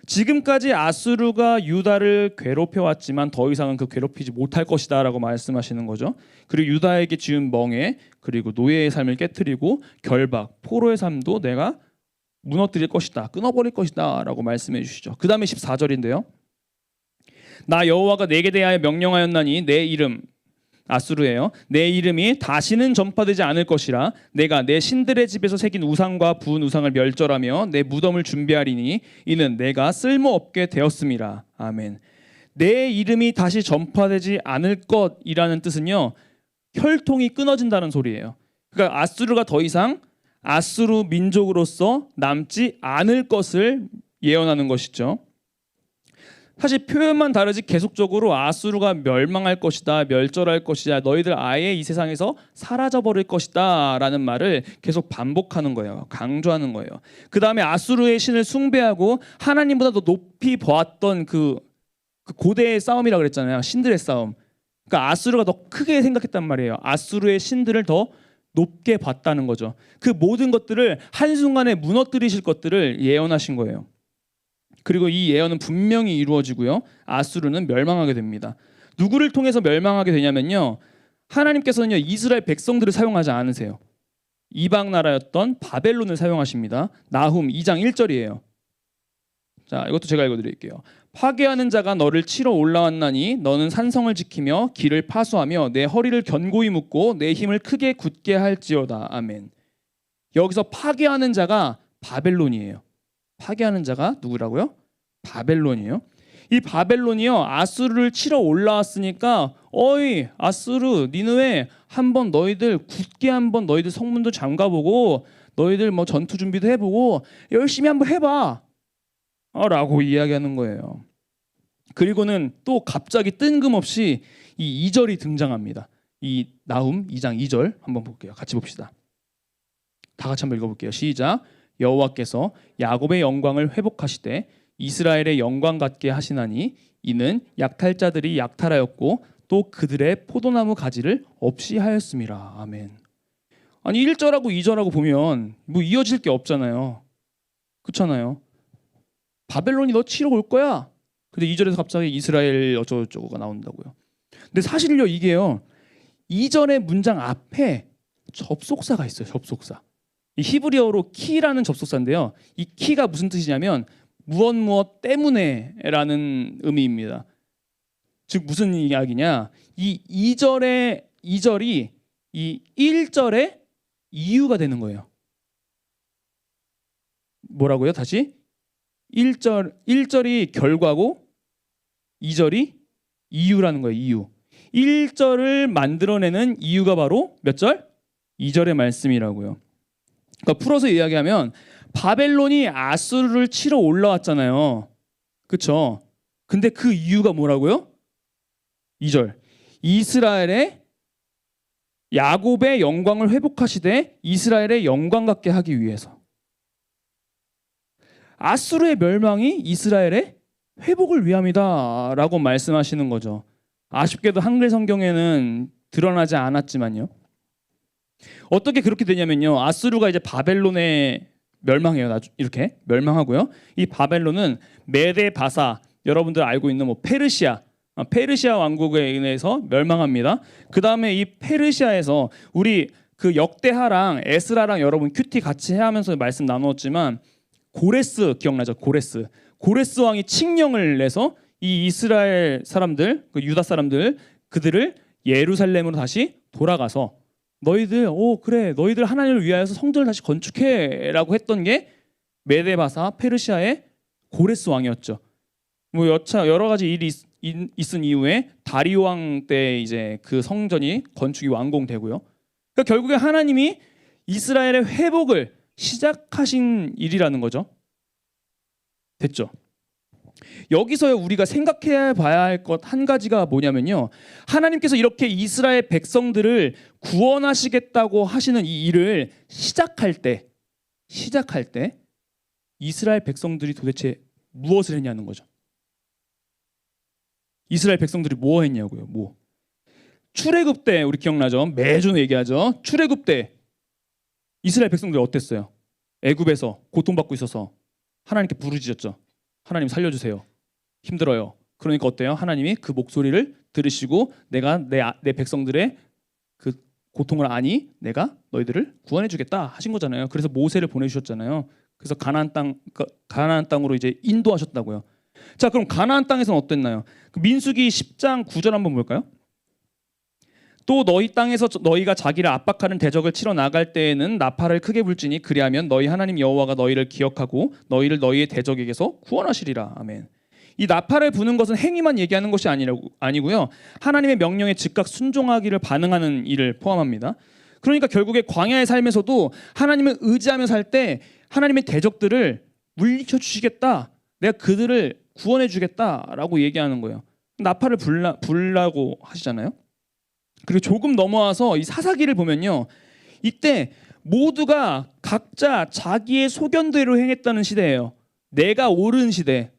S6: 지금까지 아수르가 유다를 괴롭혀왔지만 더 이상은 그 괴롭히지 못할 것이다 라고 말씀하시는 거죠. 그리고 유다에게 지은 멍에 그리고 노예의 삶을 깨뜨리고 결박, 포로의 삶도 내가 무너뜨릴 것이다. 끊어버릴 것이다. 라고 말씀해 주시죠. 그 다음에 14절인데요. 나 여호와가 내게 대하여 명령하였나니 내 이름 아수르예요. 내 이름이 다시는 전파되지 않을 것이라. 내가 내 신들의 집에서 새긴 우상과 부은 우상을 멸절하며 내 무덤을 준비하리니 이는 내가 쓸모없게 되었음이라. 아멘. 내 이름이 다시 전파되지 않을 것이라는 뜻은요, 혈통이 끊어진다는 소리예요. 그러니까 아수르가 더 이상 아수르 민족으로서 남지 않을 것을 예언하는 것이죠. 사실 표현만 다르지 계속적으로 아수르가 멸망할 것이다, 멸절할 것이다, 너희들 아예 이 세상에서 사라져 버릴 것이다 라는 말을 계속 반복하는 거예요. 강조하는 거예요. 그 다음에 아수르의 신을 숭배하고 하나님보다 더 높이 보았던 그 고대의 싸움이라고 그랬잖아요. 신들의 싸움. 그러니까 아수르가 더 크게 생각했단 말이에요. 아수르의 신들을 더 높게 봤다는 거죠. 그 모든 것들을 한순간에 무너뜨리실 것들을 예언하신 거예요. 그리고 이 예언은 분명히 이루어지고요. 아수르는 멸망하게 됩니다. 누구를 통해서 멸망하게 되냐면요. 하나님께서는요, 이스라엘 백성들을 사용하지 않으세요. 이방 나라였던 바벨론을 사용하십니다. 나훔 2장 1절이에요. 자, 이것도 제가 읽어드릴게요. 파괴하는 자가 너를 치러 올라왔나니 너는 산성을 지키며 길을 파수하며 내 허리를 견고히 묶고 내 힘을 크게 굳게 할지어다. 아멘. 여기서 파괴하는 자가 바벨론이에요. 파괴하는 자가 누구라고요? 바벨론이에요. 이 바벨론이요, 아수르를 치러 올라왔으니까 어이 아수르 니느웨 한번 너희들 굳게 한번 너희들 성문도 잠가보고 너희들 뭐 전투 준비도 해보고 열심히 한번 해봐 라고 이야기하는 거예요. 그리고는 또 갑자기 뜬금없이 이 2절이 등장합니다. 이 나훔 2장 2절 한번 볼게요. 같이 봅시다. 다 같이 한번 읽어볼게요. 시작. 여호와께서 야곱의 영광을 회복하시되 이스라엘의 영광 같게 하시나니 이는 약탈자들이 약탈하였고 또 그들의 포도나무 가지를 없이 하였음이라. 아멘. 아니 1절하고 2절하고 보면 뭐 이어질 게 없잖아요. 그렇잖아요. 바벨론이 너 치러 올 거야. 근데 2절에서 갑자기 이스라엘 어쩌고저쩌고가 나온다고요. 근데 사실요, 이게요, 2절의 문장 앞에 접속사가 있어요. 접속사. 이 히브리어로 키라는 접속사인데요. 이 키가 무슨 뜻이냐면 무엇 때문에라는 의미입니다. 즉 무슨 이야기냐? 이 2절이 이 1절의 이유가 되는 거예요. 뭐라고요? 다시 1절이 결과고 2절이 이유라는 거예요. 이유. 1절을 만들어내는 이유가 바로 몇 절? 2절의 말씀이라고요. 그러니까 풀어서 이야기하면 바벨론이 아수르를 치러 올라왔잖아요. 그렇죠? 근데 그 이유가 뭐라고요? 2절. 이스라엘의 야곱의 영광을 회복하시되 이스라엘의 영광 같게 하기 위해서. 아수르의 멸망이 이스라엘의 회복을 위함이다라고 말씀하시는 거죠. 아쉽게도 한글 성경에는 드러나지 않았지만요. 어떻게 그렇게 되냐면요. 아수르가 이제 바벨론에 멸망해요. 이렇게 멸망하고요. 이 바벨론은 메데 바사, 여러분들 알고 있는 뭐 페르시아 왕국에 의해서 멸망합니다. 그 다음에 이 페르시아에서 우리 그 역대하랑 에스라랑 여러분 큐티 같이 하면서 말씀 나누었지만 고레스 기억나죠? 고레스 왕이 칙령을 내서 이 이스라엘 사람들, 그 유다 사람들 그들을 예루살렘으로 다시 돌아가서 너희들 그래 너희들 하나님을 위하여서 성전을 다시 건축해라고 했던 게 메데바사 페르시아의 고레스 왕이었죠. 뭐 여러 가지 일이 있은 이후에 다리오 왕 때 이제 그 성전이 건축이 완공되고요. 그러니까 결국에 하나님이 이스라엘의 회복을 시작하신 일이라는 거죠. 됐죠? 여기서 우리가 생각해 봐야 할 것 한 가지가 뭐냐면요. 하나님께서 이렇게 이스라엘 백성들을 구원하시겠다고 하시는 이 일을 시작할 때 이스라엘 백성들이 도대체 무엇을 했냐는 거죠. 이스라엘 백성들이 뭐 했냐고요. 뭐. 출애굽 때 우리 기억나죠? 매주 얘기하죠. 출애굽 때 이스라엘 백성들이 어땠어요? 애굽에서 고통받고 있어서 하나님께 부르짖었죠. 하나님 살려주세요. 힘들어요. 그러니까 어때요? 하나님이 그 목소리를 들으시고 내가 내 백성들의 그 고통을 아니 내가 너희들을 구원해주겠다 하신 거잖아요. 그래서 모세를 보내주셨잖아요. 그래서 가나안 땅으로 이제 인도하셨다고요. 자, 그럼 가나안 땅에서는 어땠나요? 민수기 10장 9절 한번 볼까요? 또 너희 땅에서 너희가 자기를 압박하는 대적을 치러 나갈 때에는 나팔을 크게 불지니 그리하면 너희 하나님 여호와가 너희를 기억하고 너희를 너희의 대적에게서 구원하시리라. 아멘. 이 나팔을 부는 것은 행위만 얘기하는 것이 아니고요. 하나님의 명령에 즉각 순종하기를 반응하는 일을 포함합니다. 그러니까 결국에 광야의 삶에서도 하나님을 의지하며 살 때 하나님의 대적들을 물리쳐 주시겠다. 내가 그들을 구원해 주겠다라고 얘기하는 거예요. 나팔을 불라고 하시잖아요. 그리고 조금 넘어와서 이 사사기를 보면요. 이때 모두가 각자 자기의 소견대로 행했다는 시대예요. 내가 옳은 시대.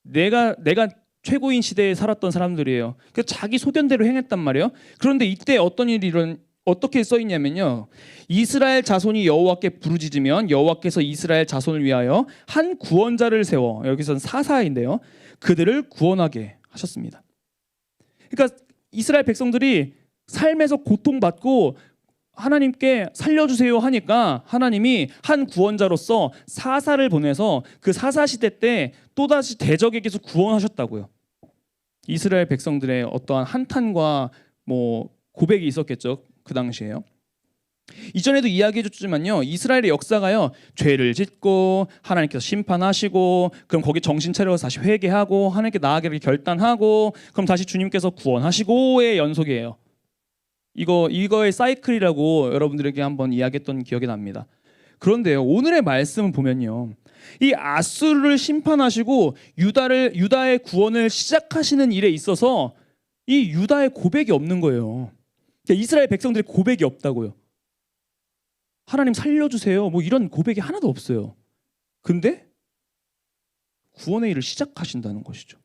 S6: 내가 최고인 시대에 살았던 사람들이에요. 그래서 자기 소견대로 행했단 말이에요. 그런데 이때 어떻게 써 있냐면요. 이스라엘 자손이 여호와께 부르짖으면 여호와께서 이스라엘 자손을 위하여 한 구원자를 세워, 여기서는 사사인데요. 그들을 구원하게 하셨습니다. 그러니까 이스라엘 백성들이 삶에서 고통받고 하나님께 살려주세요 하니까 하나님이 한 구원자로서 사사를 보내서 그 사사 시대 때 또다시 대적에게서 구원하셨다고요. 이스라엘 백성들의 어떠한 한탄과 고백이 있었겠죠. 그 당시에요. 이전에도 이야기해줬지만요. 이스라엘의 역사가요. 죄를 짓고 하나님께서 심판하시고 그럼 거기 정신 차려서 다시 회개하고 하나님께 나아가기를 결단하고 그럼 다시 주님께서 구원하시고의 연속이에요. 이거의 사이클이라고 여러분들에게 한번 이야기했던 기억이 납니다. 그런데요. 오늘의 말씀을 보면요. 이 아수르를 심판하시고 유다의 구원을 시작하시는 일에 있어서 이 유다의 고백이 없는 거예요. 그러니까 이스라엘 백성들의 고백이 없다고요. 하나님 살려주세요. 이런 고백이 하나도 없어요. 근데 구원의 일을 시작하신다는 것이죠.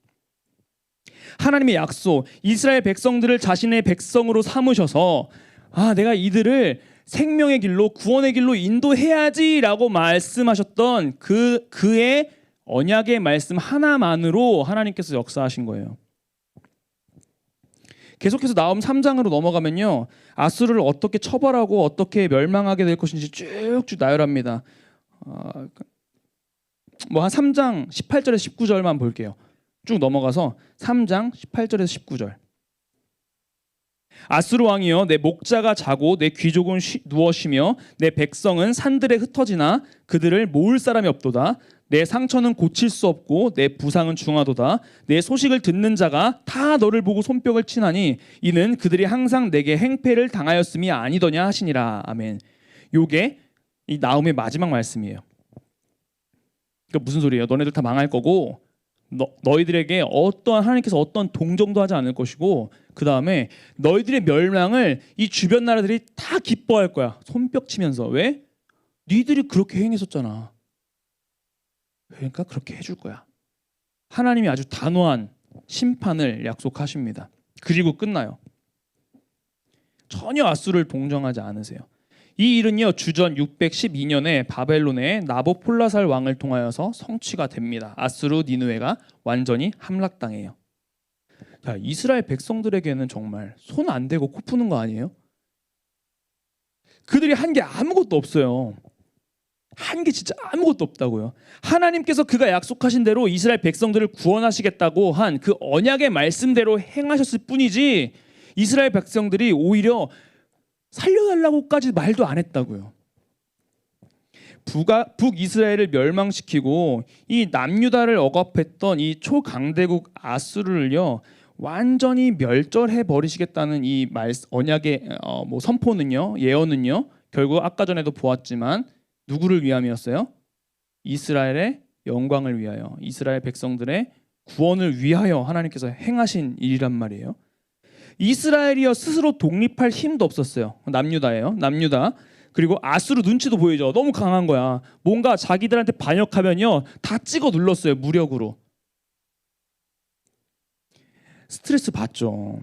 S6: 하나님의 약속, 이스라엘 백성들을 자신의 백성으로 삼으셔서 내가 이들을 생명의 길로 구원의 길로 인도해야지라고 말씀하셨던 그의 언약의 말씀 하나만으로 하나님께서 역사하신 거예요. 계속해서 나홈 3장으로 넘어가면요. 아수르를 어떻게 처벌하고 어떻게 멸망하게 될 것인지 쭉쭉 나열합니다. 한 3장 18절에서 19절만 볼게요. 쭉 넘어가서 3장 18절에서 19절. 아수르 왕이여 내 목자가 자고 내 귀족은 누워 쉬며 내 백성은 산들에 흩어지나 그들을 모을 사람이 없도다. 내 상처는 고칠 수 없고 내 부상은 중하도다. 내 소식을 듣는 자가 다 너를 보고 손뼉을 치나니 이는 그들이 항상 내게 행패를 당하였음이 아니더냐 하시니라. 아멘. 요게 이 나홈의 마지막 말씀이에요. 그러니까 무슨 소리예요? 너네들 다 망할 거고 너희들에게 하나님께서 어떤 동정도 하지 않을 것이고 그 다음에 너희들의 멸망을 이 주변 나라들이 다 기뻐할 거야. 손뼉 치면서. 왜? 니들이 그렇게 행했었잖아. 그러니까 그렇게 해줄 거야. 하나님이 아주 단호한 심판을 약속하십니다. 그리고 끝나요. 전혀 아수르를 동정하지 않으세요. 이 일은요 주전 612년에 바벨론의 나보폴라살 왕을 통하여서 성취가 됩니다. 아수르 니느웨가 완전히 함락당해요. 자, 이스라엘 백성들에게는 정말 손 안 대고 코 푸는 거 아니에요? 그들이 한 게 아무것도 없어요. 한 게 진짜 아무것도 없다고요. 하나님께서 그가 약속하신 대로 이스라엘 백성들을 구원하시겠다고 한 그 언약의 말씀대로 행하셨을 뿐이지 이스라엘 백성들이 오히려 살려달라고까지 말도 안 했다고요. 북이스라엘을 멸망시키고 이 남유다를 억압했던 이 초강대국 아수르를요 완전히 멸절해 버리시겠다는 이 언약의 선포는요, 예언은요 결국 아까 전에도 보았지만 누구를 위함이었어요? 이스라엘의 영광을 위하여, 이스라엘 백성들의 구원을 위하여 하나님께서 행하신 일이란 말이에요. 이스라엘이요 스스로 독립할 힘도 없었어요. 남유다예요. 남유다. 그리고 아수르 눈치도 보이죠. 너무 강한 거야. 뭔가 자기들한테 반역하면요 다 찍어 눌렀어요. 무력으로. 스트레스 받죠.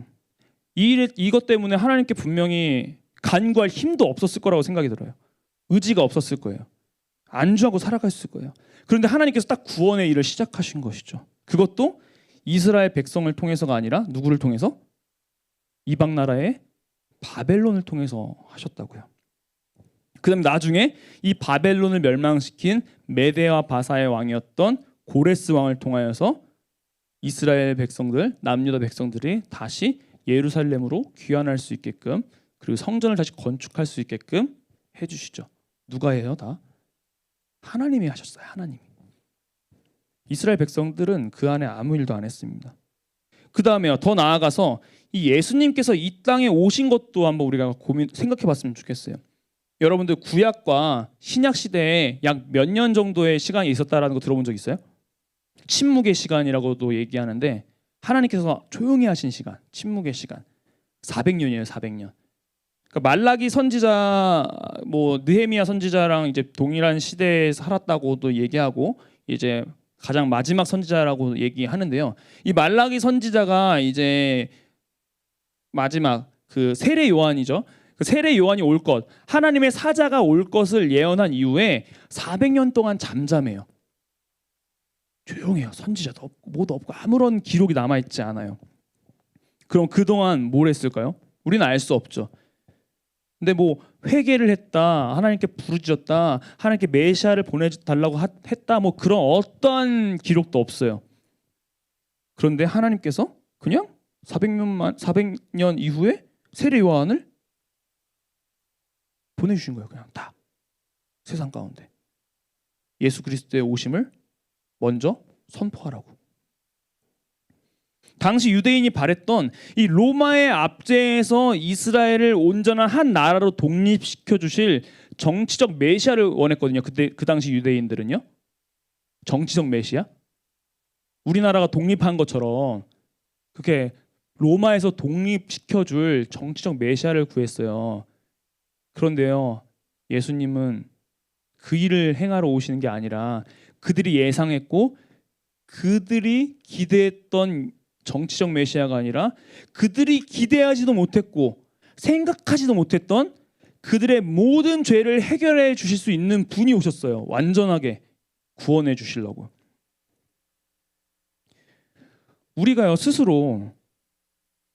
S6: 이것 때문에 하나님께 분명히 간구할 힘도 없었을 거라고 생각이 들어요. 의지가 없었을 거예요. 안주하고 살아갔을 거예요. 그런데 하나님께서 딱 구원의 일을 시작하신 것이죠. 그것도 이스라엘 백성을 통해서가 아니라 누구를 통해서? 이방 나라의 바벨론을 통해서 하셨다고요. 그다음 나중에 이 바벨론을 멸망시킨 메데와 바사의 왕이었던 고레스 왕을 통하여서 이스라엘 백성들, 남유다 백성들이 다시 예루살렘으로 귀환할 수 있게끔, 그리고 성전을 다시 건축할 수 있게끔 해주시죠. 누가 해요? 다 하나님이 하셨어요. 하나님이. 이스라엘 백성들은 그 안에 아무 일도 안 했습니다. 그 다음에요, 더 나아가서 이 예수님께서 이 땅에 오신 것도 한번 우리가 생각해봤으면 좋겠어요. 여러분들 구약과 신약 시대에 약 몇 년 정도의 시간이 있었다라는 거 들어본 적 있어요? 침묵의 시간이라고도 얘기하는데, 하나님께서 조용히 하신 시간, 침묵의 시간 400년이에요. 400년. 그러니까 말라기 선지자, 뭐 느헤미야 선지자랑 이제 동일한 시대에 살았다고도 얘기하고, 이제 가장 마지막 선지자라고 얘기하는데요. 이 말라기 선지자가 이제 마지막 그 세례 요한이죠. 그 세례 요한이 올 것, 하나님의 사자가 올 것을 예언한 이후에 400년 동안 잠잠해요. 조용해요. 선지자도 없고 뭐도 없고 아무런 기록이 남아있지 않아요. 그럼 그동안 뭘 했을까요? 우리는 알 수 없죠. 근데 뭐 회개를 했다, 하나님께 부르짖었다, 하나님께 메시아를 보내달라고 했다, 뭐 그런 어떠한 기록도 없어요. 그런데 하나님께서 그냥 400년 이후에 세례 요한을 보내주신 거예요. 그냥 다 세상 가운데 예수 그리스도의 오심을 먼저 선포하라고. 당시 유대인이 바랬던 이 로마의 압제에서 이스라엘을 온전한 한 나라로 독립시켜 주실 정치적 메시아를 원했거든요. 그때 그 당시 유대인들은요. 정치적 메시아? 우리나라가 독립한 것처럼 그렇게 로마에서 독립시켜 줄 정치적 메시아를 구했어요. 그런데요, 예수님은 그 일을 행하러 오시는 게 아니라 그들이 예상했고 그들이 기대했던 정치적 메시아가 아니라 그들이 기대하지도 못했고 생각하지도 못했던 그들의 모든 죄를 해결해 주실 수 있는 분이 오셨어요. 완전하게 구원해 주시려고. 우리가요, 스스로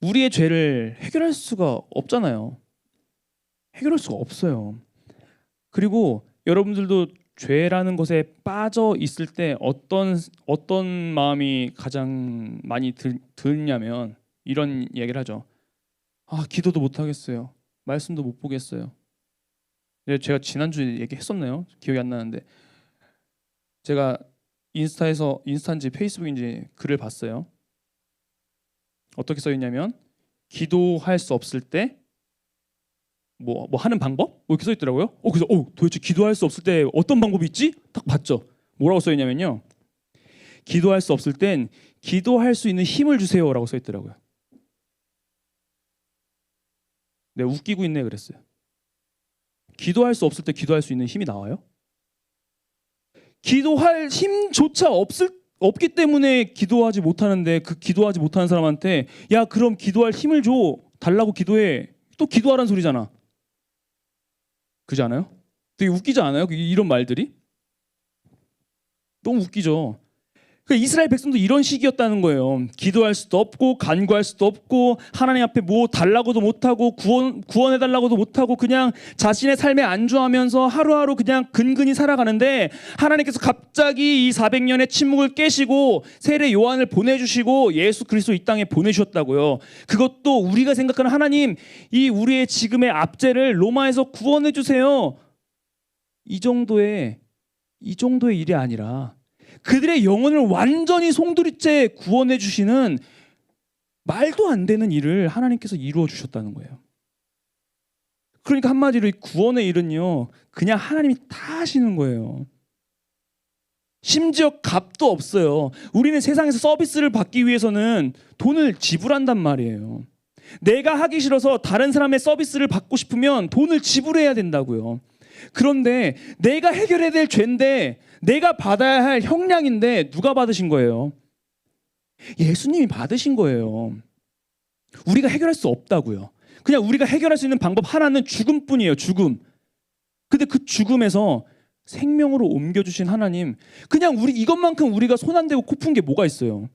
S6: 우리의 죄를 해결할 수가 없잖아요. 해결할 수가 없어요. 그리고 여러분들도 죄라는 것에 빠져 있을 때 어떤 마음이 가장 많이 들냐면 이런 얘기를 하죠. 아, 기도도 못 하겠어요. 말씀도 못 보겠어요. 제가 지난주에 얘기했었나요? 기억이 안 나는데, 제가 인스타인지 페이스북인지 글을 봤어요. 어떻게 써 있냐면, 기도할 수 없을 때 뭐 하는 방법? 이렇게 써 있더라고요. 그래서 도대체 기도할 수 없을 때 어떤 방법이 있지? 딱 봤죠. 뭐라고 써 있냐면요, 기도할 수 없을 땐 기도할 수 있는 힘을 주세요라고 써 있더라고요. 내가 웃기고 있네 그랬어요. 기도할 수 없을 때 기도할 수 있는 힘이 나와요? 기도할 힘조차 없기 때문에 기도하지 못하는데, 그 기도하지 못하는 사람한테 야, 그럼 기도할 힘을 줘 달라고 기도해, 또 기도하라는 소리잖아. 그렇지 않아요? 되게 웃기지 않아요? 이런 말들이 너무 웃기죠. 그러니까 이스라엘 백성도 이런 식이었다는 거예요. 기도할 수도 없고 간구할 수도 없고 하나님 앞에 뭐 달라고도 못하고 구원해달라고도 못하고 그냥 자신의 삶에 안주하면서 하루하루 그냥 근근히 살아가는데, 하나님께서 갑자기 이 400년의 침묵을 깨시고 세례 요한을 보내주시고 예수 그리스도 이 땅에 보내주셨다고요. 그것도 우리가 생각하는 하나님, 이 우리의 지금의 압제를 로마에서 구원해 주세요, 이 정도의 일이 아니라 그들의 영혼을 완전히 송두리째 구원해 주시는 말도 안 되는 일을 하나님께서 이루어 주셨다는 거예요. 그러니까 한마디로 이 구원의 일은요, 그냥 하나님이 다 하시는 거예요. 심지어 값도 없어요. 우리는 세상에서 서비스를 받기 위해서는 돈을 지불한단 말이에요. 내가 하기 싫어서 다른 사람의 서비스를 받고 싶으면 돈을 지불해야 된다고요. 그런데 내가 해결해야 될 죄인데, 내가 받아야 할 형량인데 누가 받으신 거예요? 예수님이 받으신 거예요. 우리가 해결할 수 없다고요. 그냥 우리가 해결할 수 있는 방법 하나는 죽음뿐이에요. 죽음. 근데 그 죽음에서 생명으로 옮겨주신 하나님, 그냥 이것만큼 우리가 손 안 대고 코 푼 게 뭐가 있어요?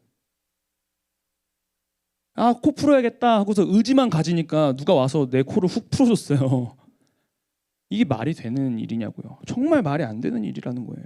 S6: 아, 코 풀어야겠다 하고서 의지만 가지니까 누가 와서 내 코를 훅 풀어줬어요. 이게 말이 되는 일이냐고요. 정말 말이 안 되는 일이라는 거예요.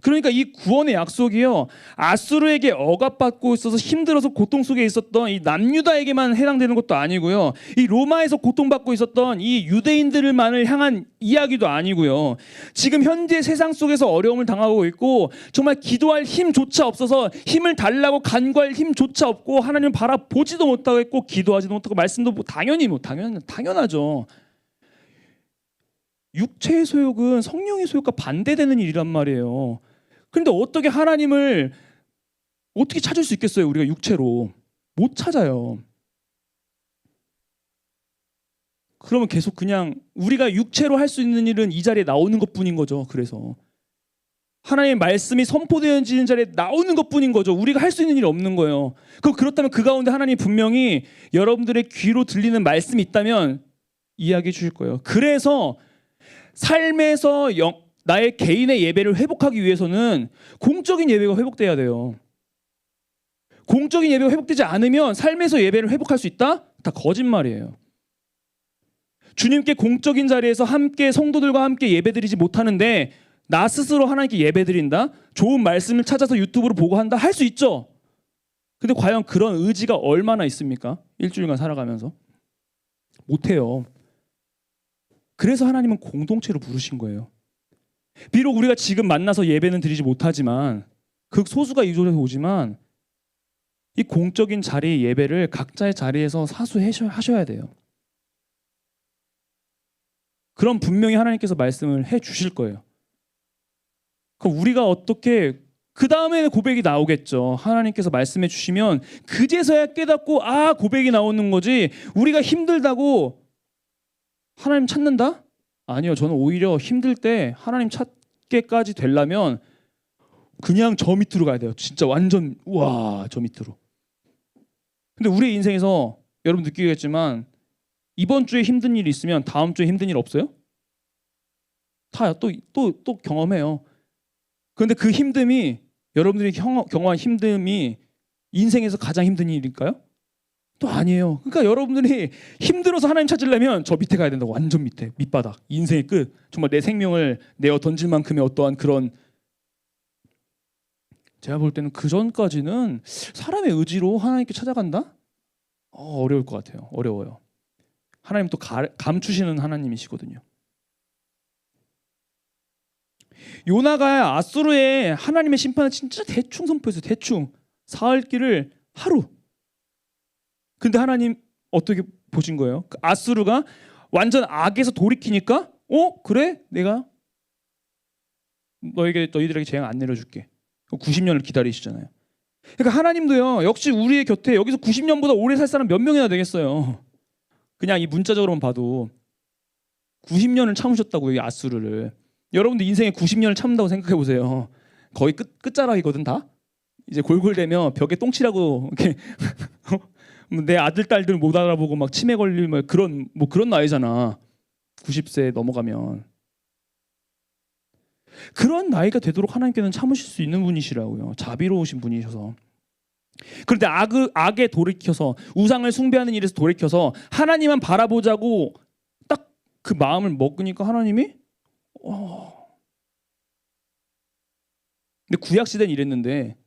S6: 그러니까 이 구원의 약속이요, 아수르에게 억압받고 있어서 힘들어서 고통 속에 있었던 이 남유다에게만 해당되는 것도 아니고요, 이 로마에서 고통받고 있었던 이 유대인들만을 향한 이야기도 아니고요, 지금 현재 세상 속에서 어려움을 당하고 있고 정말 기도할 힘조차 없어서 힘을 달라고 간구할 힘조차 없고 하나님을 바라보지도 못하고 있고 기도하지도 못하고 말씀도 당연하죠. 육체의 소욕은 성령의 소욕과 반대되는 일이란 말이에요. 그런데 어떻게 하나님을 어떻게 찾을 수 있겠어요? 우리가 육체로 못 찾아요. 그러면 계속 그냥 우리가 육체로 할 수 있는 일은 이 자리에 나오는 것뿐인 거죠. 그래서 하나님의 말씀이 선포되어지는 자리에 나오는 것뿐인 거죠. 우리가 할 수 있는 일이 없는 거예요. 그렇다면 그 가운데 하나님이 분명히 여러분들의 귀로 들리는 말씀이 있다면 이야기해 주실 거예요. 그래서 삶에서 나의 개인의 예배를 회복하기 위해서는 공적인 예배가 회복돼야 돼요. 공적인 예배가 회복되지 않으면 삶에서 예배를 회복할 수 있다? 다 거짓말이에요. 주님께 공적인 자리에서 함께 성도들과 함께 예배드리지 못하는데 나 스스로 하나님께 예배드린다? 좋은 말씀을 찾아서 유튜브로 보고 한다? 할 수 있죠. 근데 과연 그런 의지가 얼마나 있습니까? 일주일간 살아가면서 못해요. 그래서 하나님은 공동체로 부르신 거예요. 비록 우리가 지금 만나서 예배는 드리지 못하지만 극소수가 이 조에서 오지만 이 공적인 자리의 예배를 각자의 자리에서 사수하셔야 돼요. 그럼 분명히 하나님께서 말씀을 해 주실 거예요. 그럼 우리가 어떻게 그 다음에 고백이 나오겠죠. 하나님께서 말씀해 주시면 그제서야 깨닫고 고백이 나오는 거지, 우리가 힘들다고 하나님 찾는다? 아니요. 저는 오히려 힘들 때 하나님 찾게까지 되려면 그냥 저 밑으로 가야 돼요. 진짜 완전 저 밑으로. 근데 우리의 인생에서 여러분 느끼겠지만 이번 주에 힘든 일이 있으면 다음 주에 힘든 일 없어요? 다 또 경험해요. 그런데 그 힘듦이 여러분들이 경험한 힘듦이 인생에서 가장 힘든 일일까요? 또 아니에요. 그러니까 여러분들이 힘들어서 하나님 찾으려면 저 밑에 가야 된다고. 완전 밑에, 밑바닥, 인생의 끝. 정말 내 생명을 내어 던질 만큼의 어떠한 그런, 제가 볼 때는 그 전까지는 사람의 의지로 하나님께 찾아간다? 어려울 것 같아요. 어려워요. 하나님 또 감추시는 하나님이시거든요. 요나가 아수르의 하나님의 심판을 진짜 대충 선포했어요. 대충 사흘길을 하루. 근데 하나님 어떻게 보신 거예요? 아수르가 완전 악에서 돌이키니까 그래? 내가 너희들에게 재앙 안 내려줄게. 90년을 기다리시잖아요. 그러니까 하나님도요, 역시 우리의 곁에 여기서 90년보다 오래 살 사람 몇 명이나 되겠어요. 그냥 이 문자적으로만 봐도 90년을 참으셨다고요, 이 아수르를. 여러분들 인생에 90년을 참는다고 생각해 보세요. 거의 끝자락이거든 다. 이제 골골대면 벽에 똥치라고 이렇게 내 아들 딸들 못 알아보고 막 치매 걸릴 그런 나이잖아. 90세 넘어가면. 그런 나이가 되도록 하나님께는 참으실 수 있는 분이시라고요. 자비로우신 분이셔서. 그런데 악에 돌이켜서 우상을 숭배하는 일에서 돌이켜서 하나님만 바라보자고 딱 그 마음을 먹으니까 하나님이 근데 구약 시대는 이랬는데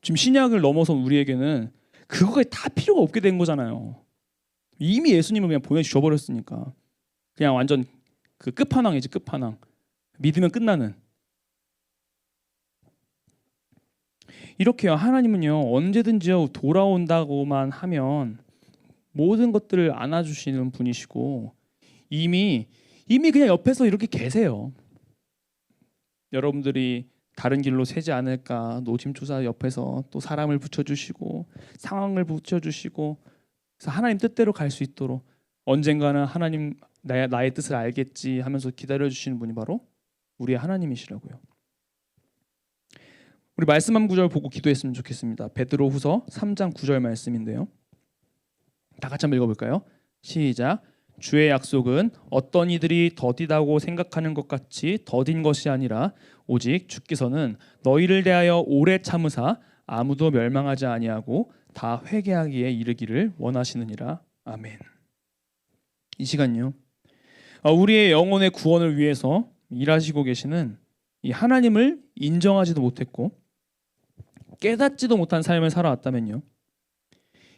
S6: 지금 신약을 넘어서 우리에게는 그거가 다 필요가 없게 된 거잖아요. 이미 예수님을 그냥 보내주셔 버렸으니까 그냥 완전 그 끝판왕이지, 끝판왕. 믿으면 끝나는. 이렇게요. 하나님은요, 언제든지요 돌아온다고만 하면 모든 것들을 안아주시는 분이시고 이미 그냥 옆에서 이렇게 계세요. 여러분들이 다른 길로 새지 않을까 노심초사 옆에서 또 사람을 붙여주시고 상황을 붙여주시고, 그래서 하나님 뜻대로 갈 수 있도록 언젠가는 하나님 나의 뜻을 알겠지 하면서 기다려주시는 분이 바로 우리의 하나님이시라고요. 우리 말씀 한 구절 보고 기도했으면 좋겠습니다. 베드로후서 3장 9절 말씀인데요. 다 같이 한번 읽어볼까요? 시작. 주의 약속은 어떤 이들이 더디다고 생각하는 것 같이 더딘 것이 아니라 오직 주께서는 너희를 대하여 오래 참으사 아무도 멸망하지 아니하고 다 회개하기에 이르기를 원하시느니라. 아멘. 이 시간요, 우리의 영혼의 구원을 위해서 일하시고 계시는 이 하나님을 인정하지도 못했고 깨닫지도 못한 삶을 살아왔다면요,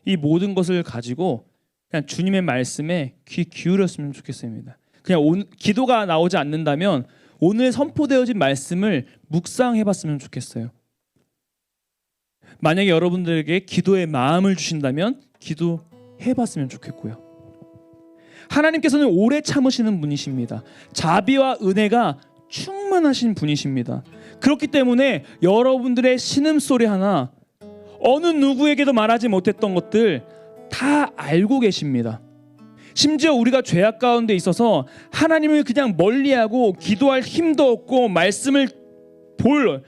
S6: 이 모든 것을 가지고 그냥 주님의 말씀에 귀 기울였으면 좋겠습니다. 그냥 기도가 나오지 않는다면 오늘 선포되어진 말씀을 묵상해봤으면 좋겠어요. 만약에 여러분들에게 기도의 마음을 주신다면 기도해봤으면 좋겠고요. 하나님께서는 오래 참으시는 분이십니다. 자비와 은혜가 충만하신 분이십니다. 그렇기 때문에 여러분들의 신음소리 하나, 어느 누구에게도 말하지 못했던 것들 다 알고 계십니다. 심지어 우리가 죄악 가운데 있어서 하나님을 그냥 멀리하고 기도할 힘도 없고 말씀을 볼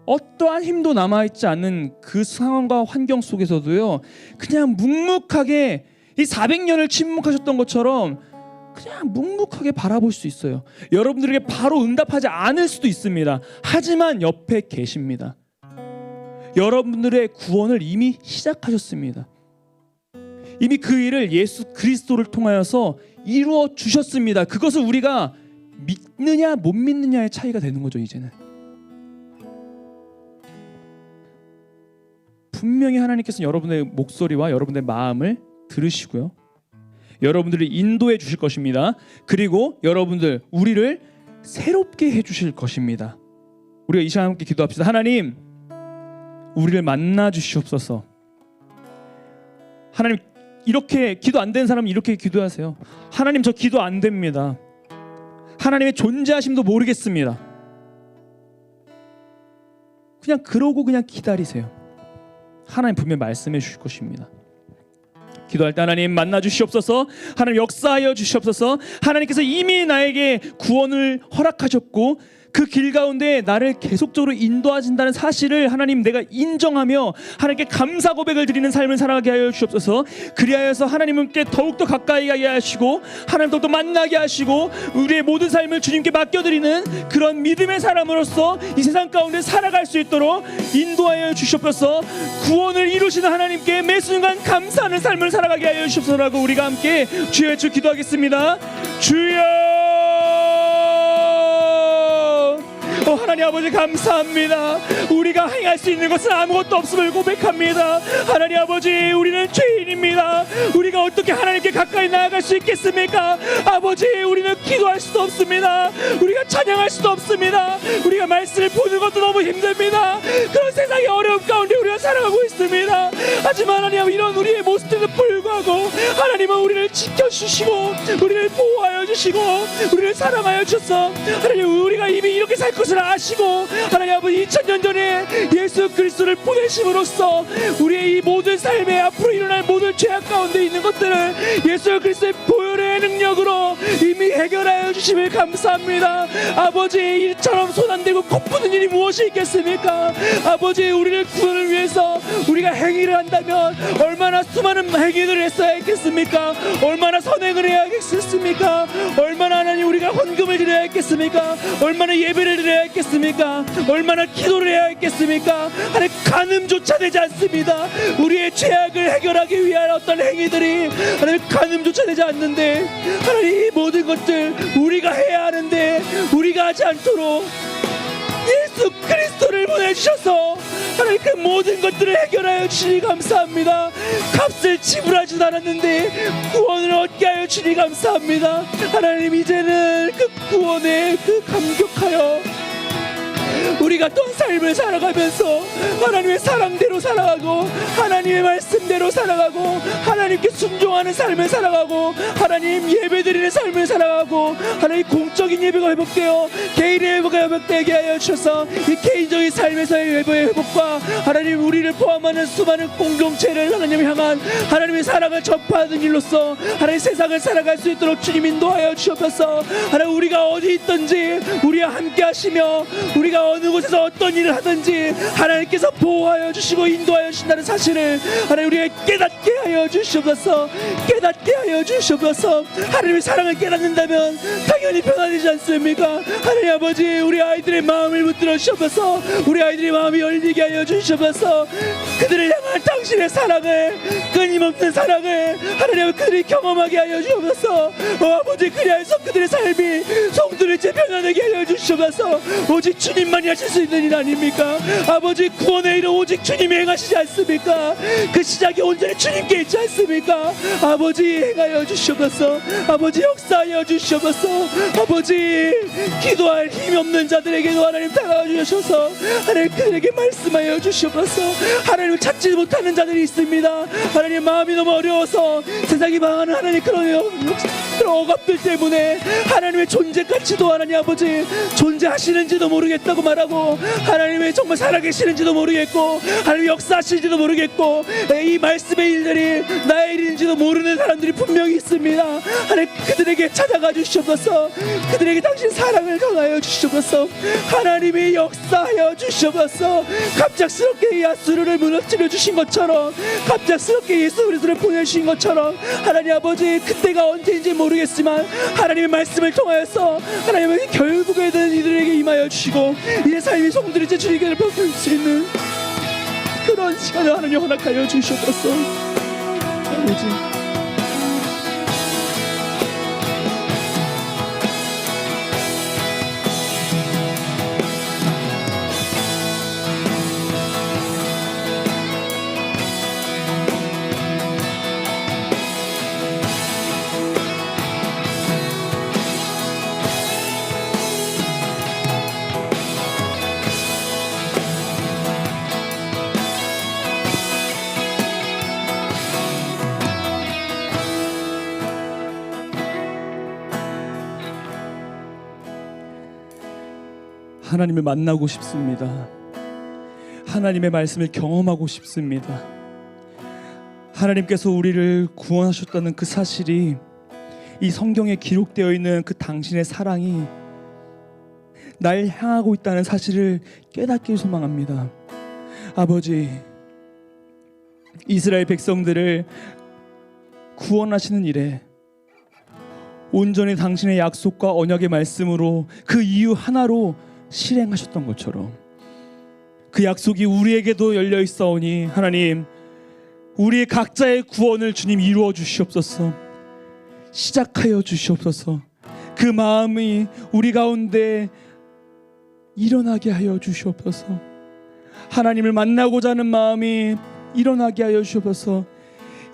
S6: 어떠한 힘도 남아있지 않는 그 상황과 환경 속에서도요, 그냥 묵묵하게 이 400년을 침묵하셨던 것처럼 그냥 묵묵하게 바라볼 수 있어요. 여러분들에게 바로 응답하지 않을 수도 있습니다. 하지만 옆에 계십니다. 여러분들의 구원을 이미 시작하셨습니다. 이미 그 일을 예수 그리스도를 통하여서 이루어 주셨습니다. 그것을 우리가 믿느냐 못 믿느냐의 차이가 되는 거죠. 이제는 분명히 하나님께서는 여러분의 목소리와 여러분의 마음을 들으시고요, 여러분들을 인도해 주실 것입니다. 그리고 여러분들 우리를 새롭게 해 주실 것입니다. 우리가 이 시간 함께 기도합시다. 하나님, 우리를 만나 주시옵소서. 하나님, 이렇게 기도 안 되는 사람은 이렇게 기도하세요. 하나님, 저 기도 안 됩니다. 하나님의 존재하심도 모르겠습니다. 그냥 그러고 그냥 기다리세요. 하나님 분명히 말씀해 주실 것입니다. 기도할 때 하나님 만나 주시옵소서. 하나님 역사하여 주시옵소서. 하나님께서 이미 나에게 구원을 허락하셨고 그 길 가운데 나를 계속적으로 인도하신다는 사실을 하나님 내가 인정하며 하나님께 감사 고백을 드리는 삶을 살아가게 하여 주시옵소서. 그리하여서 하나님께 더욱더 가까이 가게 하시고 하나님 더욱더 만나게 하시고 우리의 모든 삶을 주님께 맡겨드리는 그런 믿음의 사람으로서 이 세상 가운데 살아갈 수 있도록 인도하여 주시옵소서. 구원을 이루시는 하나님께 매 순간 감사하는 삶을 살아가게 하여 주시옵소서라고 우리가 함께 주여 주 기도하겠습니다. 주여, 하나님 아버지 감사합니다. 우리가 행할 수 있는 것은 아무것도 없음을 고백합니다. 하나님 아버지, 우리는 죄인입니다. 우리가 어떻게 하나님께 가까이 나아갈 수 있겠습니까? 아버지, 우리는 기도할 수도 없습니다. 우리가 찬양할 수도 없습니다. 우리가 말씀을 보는 것도 너무 힘듭니다. 그런 세상의 어려움 가운데 우리가 살아가고 있습니다. 하지만 하나님, 이런 우리의 모습에도 불구하고 하나님은 우리를 지켜주시고 우리를 보호하여 주시고 우리를 사랑하여 주셔서 하나님, 우리가 이미 이렇게 살 것을 아시고 하나님 아버지 2000년 전에 예수 그리스도를 보내심으로써 우리의 이 모든 삶에 앞으로 일어날 모든 죄악 가운데 있는 것들을 예수 그리스도의 보혈의 능력으로 이미 해결하여 주심을 감사합니다. 아버지, 이처럼 손 안 대고 꼽는 일이 무엇이 있겠습니까? 아버지, 우리를 구원을 위해서 우리가 행위를 한다면 얼마나 수많은 행위를 했어야 했겠습니까? 얼마나 선행을 해야 했겠습니까? 얼마나 하나님 우리가 헌금을 드려야 했겠습니까? 얼마나 예배를 드려야 했겠습니까? 얼마나 기도를 해야 했겠습니까? 하나님, 간음조차 되지 않습니다. 우리의 죄악을 해결하기 위한 어떤 행위들이 하나님 간음조차 되지 않는데 하나님, 이 모든 것들 우리가 해야 하는데 우리가 하지 않도록 예수 그리스도를 보내주셔서 하나님 그 모든 것들을 해결하여 주시니 감사합니다. 값을 지불하지도 않았는데 구원을 얻게 하여 주니 감사합니다. 하나님, 이제는 그 구원에 그 감격하여 우리가 또 삶을 살아가면서 하나님의 사랑대로 살아가고 하나님의 말씀대로 살아가고 하나님께 순종하는 삶을 살아가고 하나님 예배드리는 삶을 살아가고 하나님 공적인 예배가 회복되어 개인의 예배가 회복되게 하여 주셔서 이 개인적인 삶에서의 예배의 회복과 하나님 우리를 포함하는 수많은 공동체를 하나님 향한 하나님의 사랑을 전파하는 일로서 하나님 세상을 살아갈 수 있도록 주님 인도하여 주옵소서. 하나님, 우리가 어디 있든지 우리와 함께 하시며 우리가 어느 곳에서 어떤 일을 하든지 하나님께서 보호하여 주시고 인도하여 주신다는 사실을 하나님 우리가 깨닫게 하여 주시옵소서. 깨닫게 하여 주시옵소서. 하나님의 사랑을 깨닫는다면 당연히 변화되지 않습니까? 하나님 아버지, 우리 아이들의 마음을 붙들어 주시옵소서. 우리 아이들의 마음이 열리게 하여 주시옵소서. 그들을 향한 당신의 사랑을, 끊임없는 사랑을 하나님 그들이 경험하게 하여 주시옵소서. 아버지, 그리하여서 그들의 삶이 성도들의 변화되게 하여 주시옵소서. 오직 주님만이 하실 수 있는 일 아닙니까? 아버지, 구원의 일은 오직 주님이 행하시지 않습니까? 그 시작이 온전히 주님께 있지 않습니까? 아버지, 행하여 주시옵소서. 아버지, 역사하여 주시옵소서. 아버지, 기도할 힘이 없는 자들에게도 하나님 다가와 주셔서 하나님 그들에게 말씀하여 주시옵소서. 하나님을 찾지 못하는 자들이 있습니다. 하나님, 마음이 너무 어려워서 세상이 망하는 하나님 그런 억압들 때문에 하나님의 존재가치도 하나님 아버지 존재하시는지도 모르겠다고 말하고, 하나님의 정말 살아계시는지도 모르겠고, 하나님 역사하시는지도 모르겠고, 이 말씀의 일들이 나의 일인지도 모르는 사람들이 분명히 있습니다. 하나님, 그들에게 찾아가 주시옵소서. 그들에게 당신 사랑을 전하여 주시옵소서. 하나님이 역사하여 주시옵소서. 갑작스럽게 야수르를 무너뜨려 주신 것처럼, 갑작스럽게 예수 그리스도를 보내주신 것처럼, 하나님 아버지, 그때가 언제인지 모르겠지만 하나님의 말씀을 통하여서 하나님은 결국에는 이들에게 임하여 주시고 이의 삶이 성들이 제 주님께 펼칠 수 있는 그런 시간을 하나님 허락하여 주시옵소서. 아버지, 하나님을 만나고 싶습니다. 하나님의 말씀을 경험하고 싶습니다. 하나님께서 우리를 구원하셨다는 그 사실이, 이 성경에 기록되어 있는 그 당신의 사랑이 날 향하고 있다는 사실을 깨닫길 소망합니다. 아버지, 이스라엘 백성들을 구원하시는 일에 온전히 당신의 약속과 언약의 말씀으로 그 이유 하나로 실행하셨던 것처럼 그 약속이 우리에게도 열려 있사오니 하나님, 우리의 각자의 구원을 주님 이루어 주시옵소서. 시작하여 주시옵소서. 그 마음이 우리 가운데 일어나게 하여 주시옵소서. 하나님을 만나고자 하는 마음이 일어나게 하여 주시옵소서.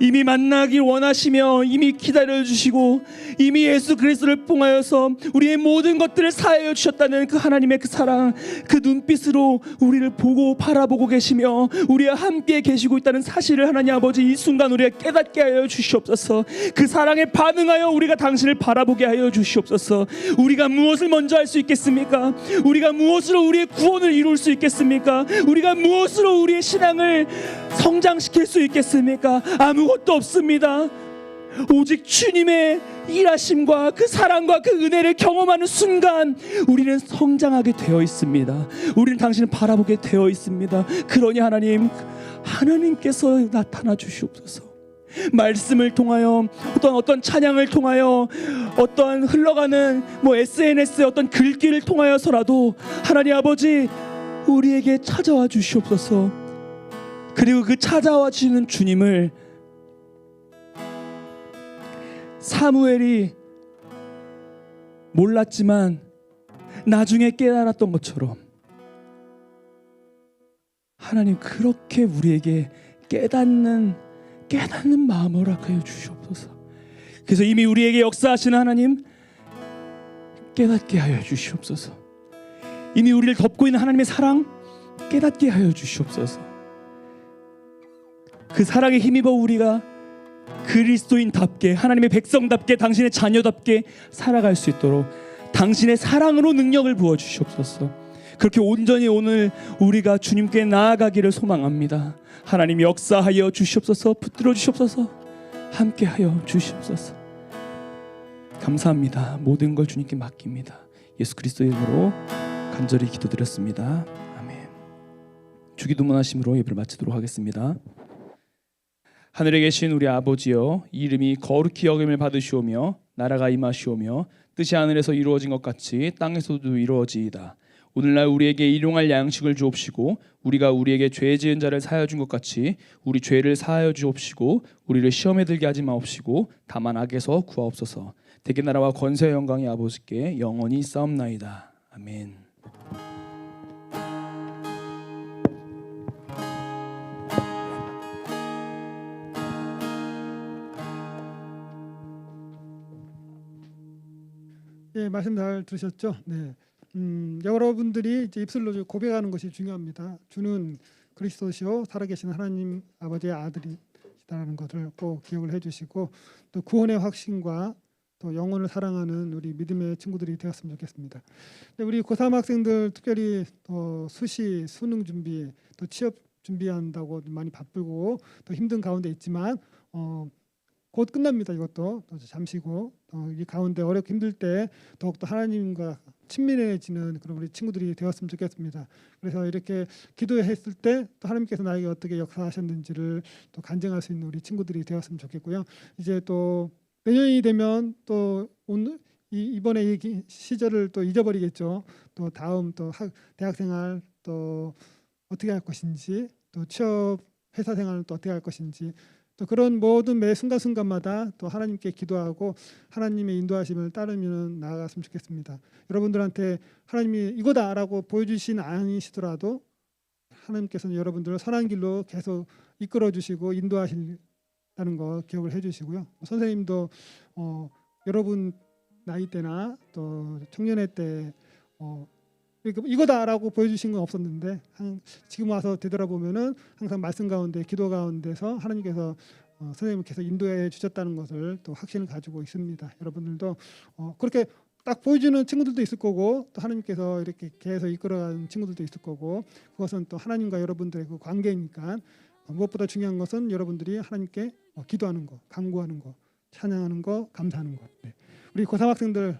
S6: 이미 만나길 원하시며 이미 기다려주시고 이미 예수 그리스도를 통하여서 우리의 모든 것들을 사하여 주셨다는 그 하나님의 그 사랑, 그 눈빛으로 우리를 보고 바라보고 계시며 우리와 함께 계시고 있다는 사실을 하나님 아버지, 이 순간 우리가 깨닫게 하여 주시옵소서. 그 사랑에 반응하여 우리가 당신을 바라보게 하여 주시옵소서. 우리가 무엇을 먼저 할 수 있겠습니까? 우리가 무엇으로 우리의 구원을 이룰 수 있겠습니까? 우리가 무엇으로 우리의 신앙을 성장시킬 수 있겠습니까? 아무것도 없습니다. 오직 주님의 일하심과 그 사랑과 그 은혜를 경험하는 순간 우리는 성장하게 되어 있습니다. 우리는 당신을 바라보게 되어 있습니다. 그러니 하나님, 하나님께서 나타나 주시옵소서. 말씀을 통하여, 어떤 찬양을 통하여, 어떤 흘러가는 SNS의 어떤 글귀를 통하여서라도 하나님 아버지, 우리에게 찾아와 주시옵소서. 그리고 그 찾아와 주시는 주님을 사무엘이 몰랐지만 나중에 깨달았던 것처럼 하나님, 그렇게 우리에게 깨닫는 마음을 허락하여 주시옵소서. 그래서 이미 우리에게 역사하시는 하나님, 깨닫게 하여 주시옵소서. 이미 우리를 덮고 있는 하나님의 사랑 깨닫게 하여 주시옵소서. 그 사랑에 힘입어 우리가 그리스도인답게, 하나님의 백성답게, 당신의 자녀답게 살아갈 수 있도록 당신의 사랑으로 능력을 부어 주시옵소서. 그렇게 온전히 오늘 우리가 주님께 나아가기를 소망합니다. 하나님, 역사하여 주시옵소서. 붙들어 주시옵소서. 함께하여 주시옵소서. 감사합니다. 모든 걸 주님께 맡깁니다. 예수 그리스도의 이름으로 간절히 기도드렸습니다. 아멘. 주기도문 하심으로 예배를 마치도록 하겠습니다. 하늘에 계신 우리 아버지여, 이름이 거룩히 여김을 받으시오며 나라가 임하시오며 뜻이 하늘에서 이루어진 것 같이 땅에서도 이루어지이다. 오늘날 우리에게 일용할 양식을 주옵시고 우리가 우리에게 죄 지은 자를 사하여 준 것 같이 우리 죄를 사하여 주옵시고 우리를 시험에 들게 하지 마옵시고 다만 악에서 구하옵소서. 대개 나라와 권세와 영광이 아버지께 영원히 있사옵나이다. 아멘.
S7: 예, 말씀 잘 들으셨죠? 네. 여러분들이 이제 입술로 고백하는 것이 중요합니다. 주는 그리스도시요 살아계신 하나님 아버지의 아들이시다라는 것을 꼭 기억을 해주시고 또 구원의 확신과 또 영혼을 사랑하는 우리 믿음의 친구들이 되었으면 좋겠습니다. 네, 우리 고3 학생들 특별히 또 수시, 수능 준비, 또 취업 준비한다고 많이 바쁘고 또 힘든 가운데 있지만 곧 끝납니다. 이것도 또 잠시고 이 가운데 어렵고 힘들 때 더욱더 하나님과 친밀해지는 그런 우리 친구들이 되었으면 좋겠습니다. 그래서 이렇게 기도했을 때 또 하나님께서 나에게 어떻게 역사하셨는지를 또 간증할 수 있는 우리 친구들이 되었으면 좋겠고요. 이제 또 내년이 되면 또 오늘 이번에 이 시절을 또 잊어버리겠죠. 또 다음 또 대학생활 또 어떻게 할 것인지 또 취업 회사 생활은 또 어떻게 할 것인지 또 그런 모든 매 순간순간마다 또 하나님께 기도하고 하나님의 인도하심을 따르면 나아갔으면 좋겠습니다. 여러분들한테 하나님이 이거다라고 보여주신 아니시더라도 하나님께서는 여러분들을 선한 길로 계속 이끌어 주시고 인도하신다는 거 기억을 해주시고요. 선생님도 여러분 나이 때나 또 청년의 때 이거다라고 보여주신 건 없었는데 지금 와서 되돌아보면은 항상 말씀 가운데 기도 가운데서 하나님께서 선생님께서 인도해 주셨다는 것을 또 확신을 가지고 있습니다. 여러분들도 그렇게 딱 보여주는 친구들도 있을 거고 또 하나님께서 이렇게 계속 이끌어가는 친구들도 있을 거고 그것은 또 하나님과 여러분들의 그 관계니까 무엇보다 중요한 것은 여러분들이 하나님께 기도하는 거, 간구하는 거, 찬양하는 거, 감사하는 거. 네. 우리 고3 학생들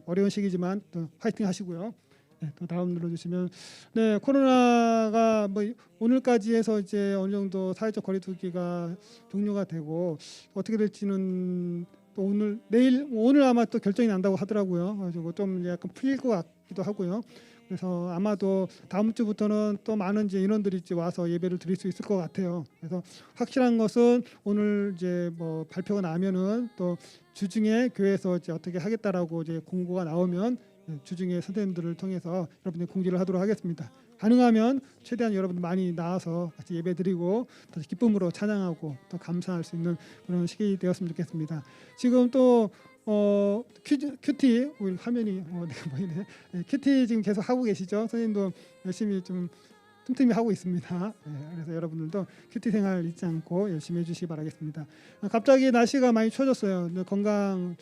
S7: 어려운 시기지만 또 화이팅 하시고요. 네, 또 다음 눌러주시면 네 코로나가 뭐 오늘까지 해서 이제 어느 정도 사회적 거리두기가 종료가 되고 어떻게 될지는 또 오늘 아마 또 결정이 난다고 하더라고요. 그래서 좀 약간 풀릴 것 같기도 하고요. 그래서 아마도 다음 주부터는 또 많은 이제 인원들이 이제 와서 예배를 드릴 수 있을 것 같아요. 그래서 확실한 것은 오늘 이제 뭐 발표가 나면은 또 주중에 교회에서 이제 어떻게 하겠다라고 이제 공고가 나오면 주중에 선생님들을 통해서 여러분들 공지를 하도록 하겠습니다. 가능하면 최대한 여러분들 많이 나와서 같이 예배드리고 더 기쁨으로 찬양하고 또 감사할 수 있는 그런 시기 되었으면 좋겠습니다. 지금 또 큐티 우리 화면이 내가 보이네. 네, 큐티 지금 계속 하고 계시죠? 선생님도 열심히 좀 틈틈이 하고 있습니다. 네, 그래서 여러분들도 큐티 생활 잊지 않고 열심히 해주시기 바라겠습니다. 갑자기 날씨가 많이 추워졌어요. 건강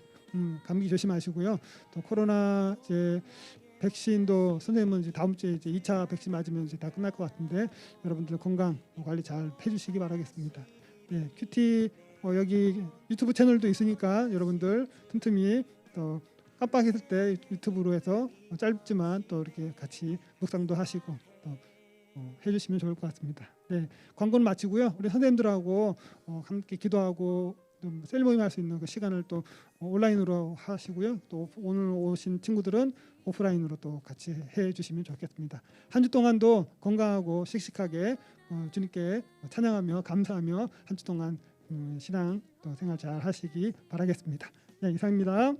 S7: 감기 조심하시고요. 또 코로나 이제 백신도 선생님은 이제 다음 주에 이제 2차 백신 맞으면 이제 다 끝날 것 같은데 여러분들 건강 관리 잘 해주시기 바라겠습니다. 네, 큐티 여기 유튜브 채널도 있으니까 여러분들 틈틈이 또 깜빡했을 때 유튜브로 해서 짧지만 또 이렇게 같이 묵상도 하시고 또 해주시면 좋을 것 같습니다. 네, 광고는 마치고요. 우리 선생님들하고 함께 기도하고 셀 모임 할 수 있는 그 시간을 또 온라인으로 하시고요. 또 오늘 오신 친구들은 오프라인으로 또 같이 해주시면 좋겠습니다. 한 주 동안도 건강하고 씩씩하게 주님께 찬양하며 감사하며 한 주 동안 신앙 또 생활 잘 하시기 바라겠습니다. 네, 이상입니다.